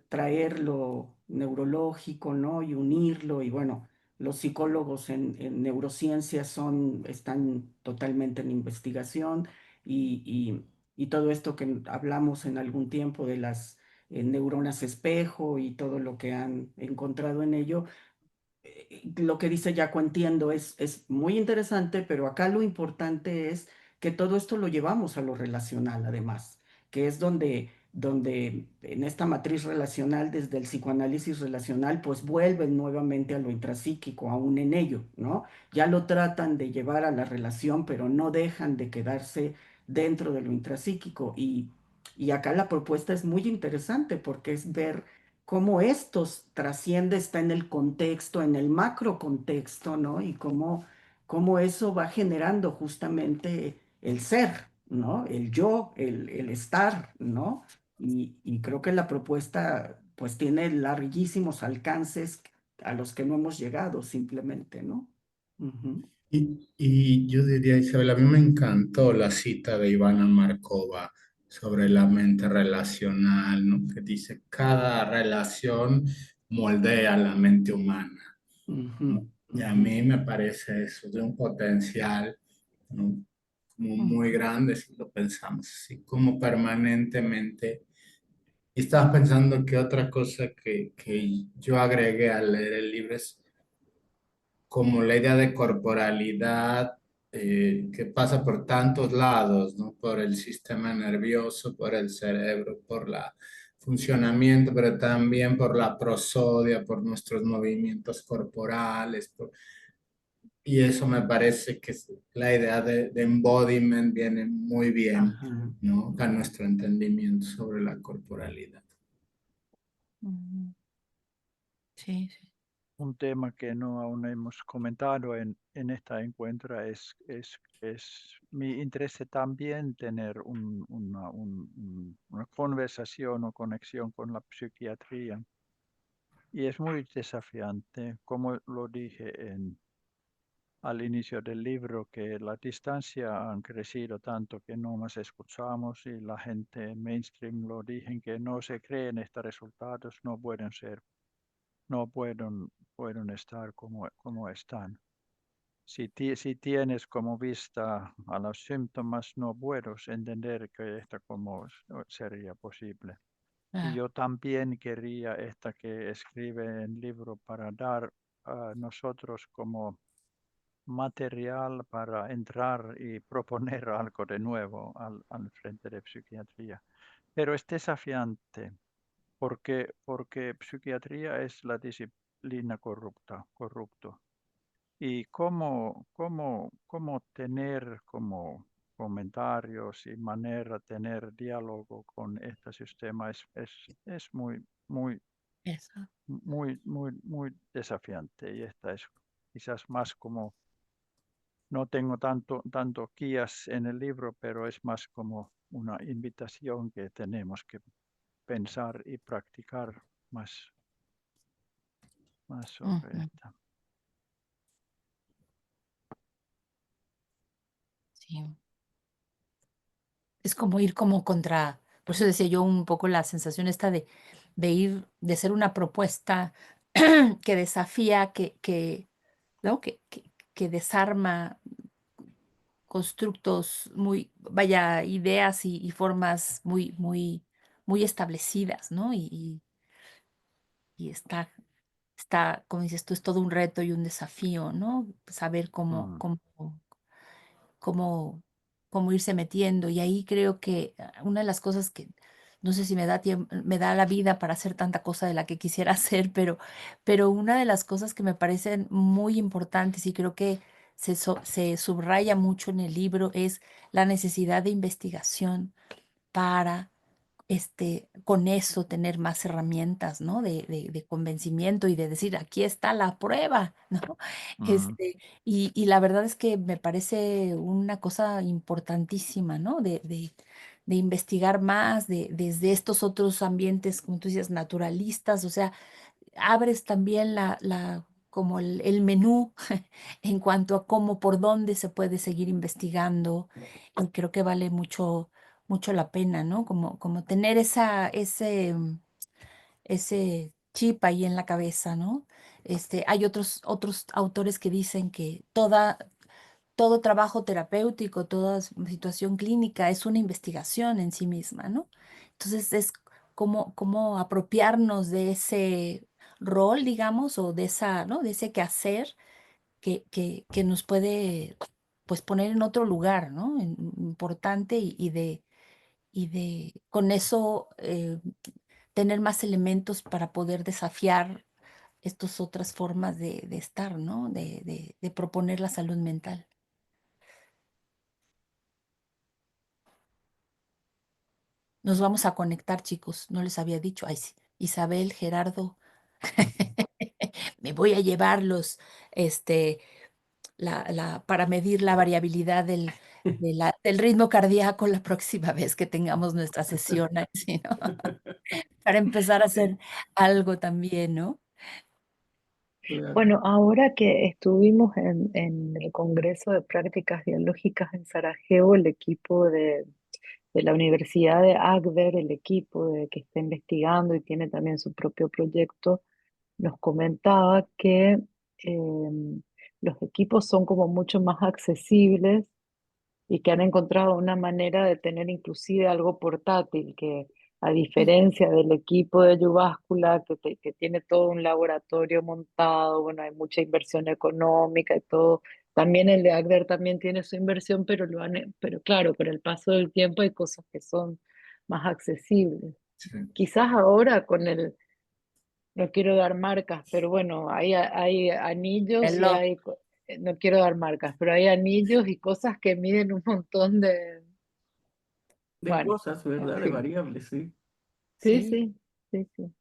traer lo neurológico, ¿no? Y unirlo, y bueno, los psicólogos en neurociencias están totalmente en investigación, y todo esto que hablamos en algún tiempo de las neuronas espejo y todo lo que han encontrado en ello, lo que dice Jaco, entiendo, es muy interesante, pero acá lo importante es que todo esto lo llevamos a lo relacional, además, que es donde en esta matriz relacional, desde el psicoanálisis relacional, pues vuelven nuevamente a lo intrapsíquico, aún en ello, ¿no? Ya lo tratan de llevar a la relación, pero no dejan de quedarse dentro de lo intrapsíquico. Y acá la propuesta es muy interesante porque es ver cómo estos trasciende, está en el contexto, en el macro contexto, ¿no? Y cómo eso va generando justamente el ser, ¿no? El yo, el estar, ¿no? Y creo que la propuesta pues tiene larguísimos alcances a los que no hemos llegado simplemente, ¿no? Ujú. Y yo diría, Isabel, a mí me encantó la cita de Ivana Markova sobre la mente relacional, ¿no?, que dice, cada relación moldea la mente humana, ¿no? Ujú, Y a ujú. mí me parece eso de un potencial, ¿no?, como muy grande si lo pensamos así, como permanentemente. Y estaba pensando que otra cosa que yo agregué al leer el libro es como la idea de corporalidad, que pasa por tantos lados, ¿no? Por el sistema nervioso, por el cerebro, por el funcionamiento, pero también por la prosodia, por nuestros movimientos corporales. Y eso me parece que la idea de embodiment viene muy bien, Ajá. ¿no?, a nuestro entendimiento sobre la corporalidad. Sí, sí. Un tema que no aún hemos comentado en esta encuentro es mi interés también tener una conversación o conexión con la psiquiatría. Y es muy desafiante, como lo dije al inicio del libro, que la distancia han crecido tanto que no nos escuchamos y la gente en mainstream lo dicen que no se creen estos resultados, no pueden ser, no pueden estar como están. Si tienes como vista a los síntomas, no puedes entender que esto como sería posible. Y Ah, yo también quería esta que escribe el libro para dar a nosotros como material para entrar y proponer algo de nuevo al frente de psiquiatría. Pero es desafiante porque psiquiatría es la disciplina corrupto. Y cómo tener como comentarios y manera de tener diálogo con este sistema es muy eso. muy desafiante. Y esta es quizás más como, no tengo tanto guías en el libro, pero es más como una invitación que tenemos que pensar y practicar más sobre Ujú, esto. sí. Es como ir como contra, por eso decía yo un poco la sensación esta de ir, de ser una propuesta que desafía, ¿no? Que desarma constructos muy, vaya, ideas y formas muy establecidas, ¿no? Y está, como dices tú, es todo un reto y un desafío, ¿no? Saber Mm, cómo irse metiendo. Y ahí creo que una de las cosas que no sé si me da tiempo, me da la vida para hacer tanta cosa de la que quisiera hacer, pero una de las cosas que me parecen muy importantes y creo que se subraya mucho en el libro es la necesidad de investigación para con eso tener más herramientas, ¿no? De convencimiento y de decir, aquí está la prueba, ¿no? mm, Y la verdad es que me parece una cosa importantísima, ¿no? De investigar más desde estos otros ambientes, como tú dices, naturalistas, o sea, abres también como el menú en cuanto a cómo, por dónde se puede seguir investigando. Y creo que vale mucho la pena, ¿no? Como tener ese chip ahí en la cabeza, ¿no? Hay otros autores que dicen que todo trabajo terapéutico, toda situación clínica es una investigación en sí misma, ¿no? Entonces es como apropiarnos de ese rol, digamos, o de ¿no? De ese quehacer que nos puede, pues, poner en otro lugar, ¿no? Importante y de con eso tener más elementos para poder desafiar estas otras formas de estar, ¿no? De proponer la salud mental. Nos vamos a conectar, chicos. No les había dicho. Ay, sí. Isabel, Gerardo, me voy a llevarlos, para medir la variabilidad del ritmo cardíaco la próxima vez que tengamos nuestra sesión, así, ¿no? Para empezar a hacer algo también, ¿no? Claro. Bueno, ahora que estuvimos en el Congreso de Prácticas Biológicas en Sarajevo, el equipo de la Universidad de Agder, el equipo que está investigando y tiene también su propio proyecto, nos comentaba que los equipos son como mucho más accesibles y que han encontrado una manera de tener inclusive algo portátil, que a diferencia del equipo de Yuváscula, que tiene todo un laboratorio montado, bueno, hay mucha inversión económica y todo. También el de Agder también tiene su inversión, pero claro, con el paso del tiempo hay cosas que son más accesibles. Sí. Quizás ahora no quiero dar marcas, pero bueno, hay anillos y Reloj. no quiero dar marcas, pero hay anillos y cosas que miden un montón De bueno, cosas, en ¿verdad? De fin. variables, sí. Sí, Sí. sí, sí, sí.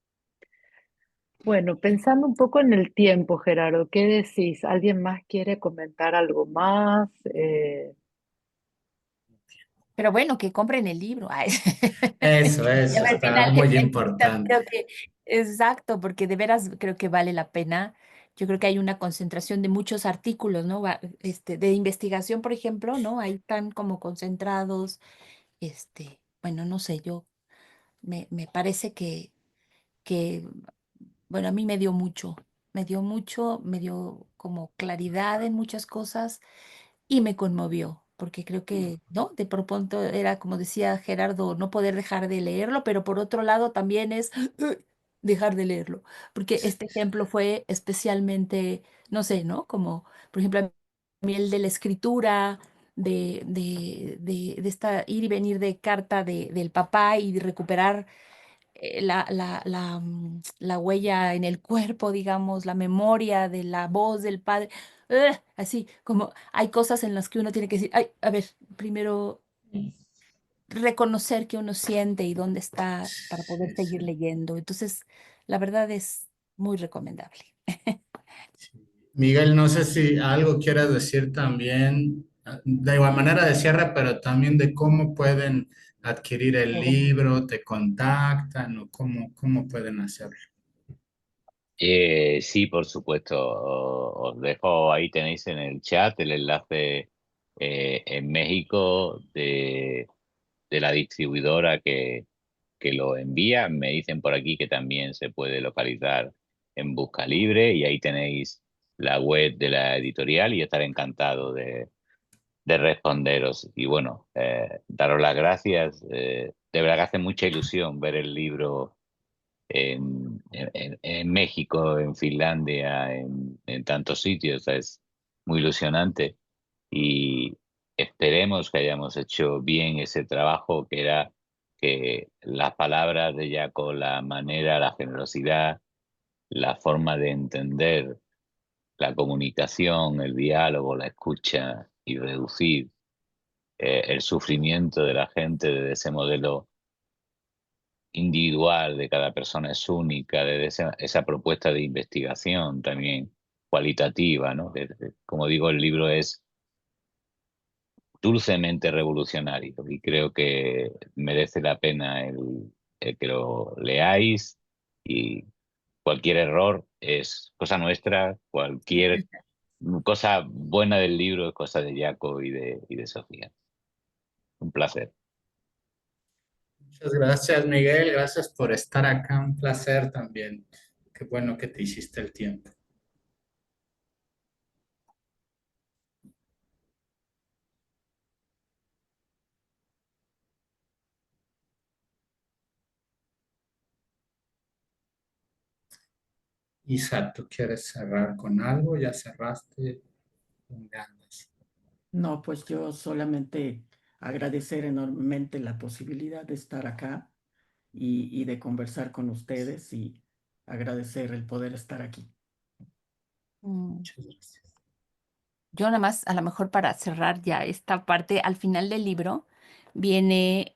Bueno, pensando un poco en el tiempo, Gerardo, ¿qué decís? ¿Alguien más quiere comentar algo más? Pero bueno, que compren el libro. Ay. Eso, Ya al está final que muy creo importante. que, exacto, porque de veras creo que vale la pena. yo creo que hay una concentración de muchos artículos, ¿no? De investigación, por ejemplo, ¿no? Ahí están como concentrados, bueno, no sé, me parece que, bueno, a mí me dio como claridad en muchas cosas y me conmovió, porque creo que, ¿no? De pronto era, como decía Gerardo, no poder dejar de leerlo, pero por otro lado también es dejar de leerlo, porque este ejemplo fue especialmente, no sé, ¿no? Como, por ejemplo, a mí el de la escritura, de esta ir y venir de carta del papá y de recuperar la huella en el cuerpo, digamos, la memoria de la voz del padre. Así como hay cosas en las que uno tiene que decir, ay, a ver, primero reconocer qué uno siente y dónde está para poder Sí, seguir sí. leyendo. Entonces, la verdad es muy recomendable. Miguel, no sé si algo quieras decir también, de igual manera de cierre, pero también de cómo pueden adquirir el libro, te contactan o cómo pueden hacerlo. Sí, por supuesto. Os dejo, ahí tenéis en el chat el enlace en México de la distribuidora que lo envía. Me dicen por aquí que también se puede localizar en Busca Libre y ahí tenéis la web de la editorial y estaré encantado de responderos. Y bueno, daros las gracias. De verdad que hace mucha ilusión ver el libro en México, en Finlandia, en tantos sitios. Es muy ilusionante y esperemos que hayamos hecho bien ese trabajo, que era que las palabras de Jaco, la manera, la generosidad, la forma de entender la comunicación, el diálogo, la escucha y reducir el sufrimiento de la gente desde ese modelo individual de cada persona es única, de esa propuesta de investigación también cualitativa, ¿no? Como digo, el libro es dulcemente revolucionario y creo que merece la pena el que lo leáis, y cualquier error es cosa nuestra, cualquier cosa buena del libro es cosa de Jaco y de Sofía. Un placer. Muchas gracias, Miguel. Gracias por estar acá. Un placer también. Qué bueno que te hiciste el tiempo. Isa, ¿tú quieres cerrar con algo? ¿Ya cerraste? ¿Dónde andas? No, pues yo solamente agradecer enormemente la posibilidad de estar acá y de conversar con ustedes y agradecer el poder estar aquí. Mm. Muchas gracias. Yo nada más, a lo mejor para cerrar ya esta parte, al final del libro viene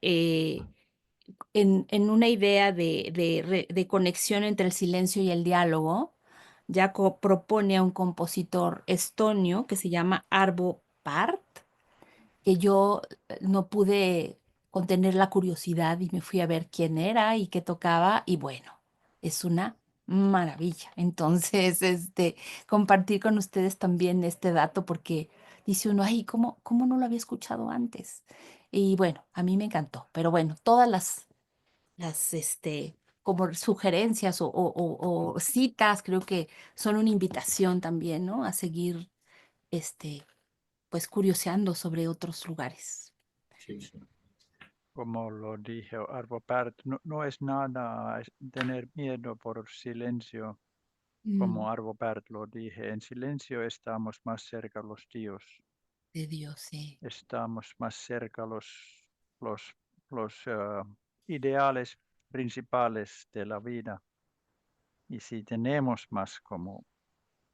en una idea de conexión entre el silencio y el diálogo. Jaco propone a un compositor estonio que se llama Arvo Pärt, que yo no pude contener la curiosidad y me fui a ver quién era y qué tocaba, y bueno, es una maravilla. Entonces, compartir con ustedes también este dato, porque dice uno, ay, ¿cómo no lo había escuchado antes? Y bueno, a mí me encantó, pero bueno, todas las como sugerencias o citas, creo que son una invitación también, ¿no? A seguir, pues curioseando sobre otros lugares. Sí, sí. Como lo dijo Arvo Pärt, no es nada tener miedo por silencio, como Arvo Pärt lo dije. En silencio estamos más cerca los Dios, De Dios, sí. estamos más cerca los, los ideales principales de la vida. Y si tenemos más como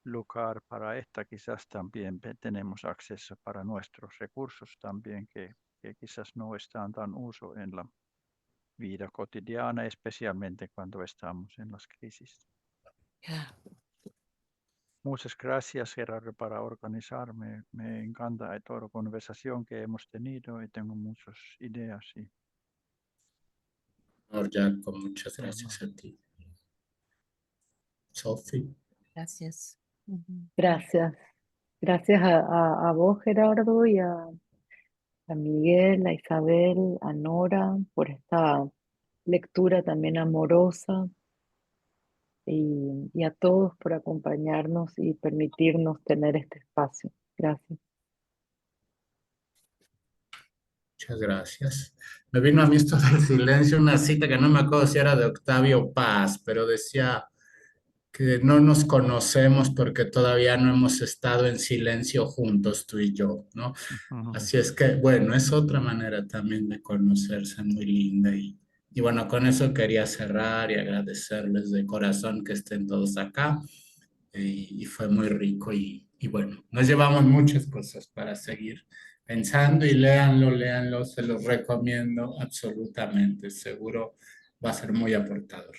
lugar para esta, quizás también tenemos acceso para nuestros recursos también, que quizás no están tan uso en la vida cotidiana, especialmente cuando estamos en las crisis. Ya. Muchas gracias, Gerardo, para organizarme. Me encanta toda la conversación que hemos tenido y tengo muchas ideas. Jaco, muchas gracias a ti. Sophie. Gracias. Ujú. Gracias. Gracias a vos, Gerardo, y a Miguel, a Isabel, a Nora, por esta lectura también amorosa y a todos por acompañarnos y permitirnos tener este espacio. Gracias. Muchas gracias. Me vino a mí esto del silencio, una cita que no me acuerdo si era de Octavio Paz, pero decía que no nos conocemos porque todavía no hemos estado en silencio juntos, tú y yo, ¿no? Así es que, bueno, es otra manera también de conocerse, muy linda. Y bueno, con eso quería cerrar y agradecerles de corazón que estén todos acá. Y fue muy rico y bueno, nos llevamos muchas cosas para seguir pensando y léanlo, léanlo, se los recomiendo absolutamente, seguro va a ser muy aportador.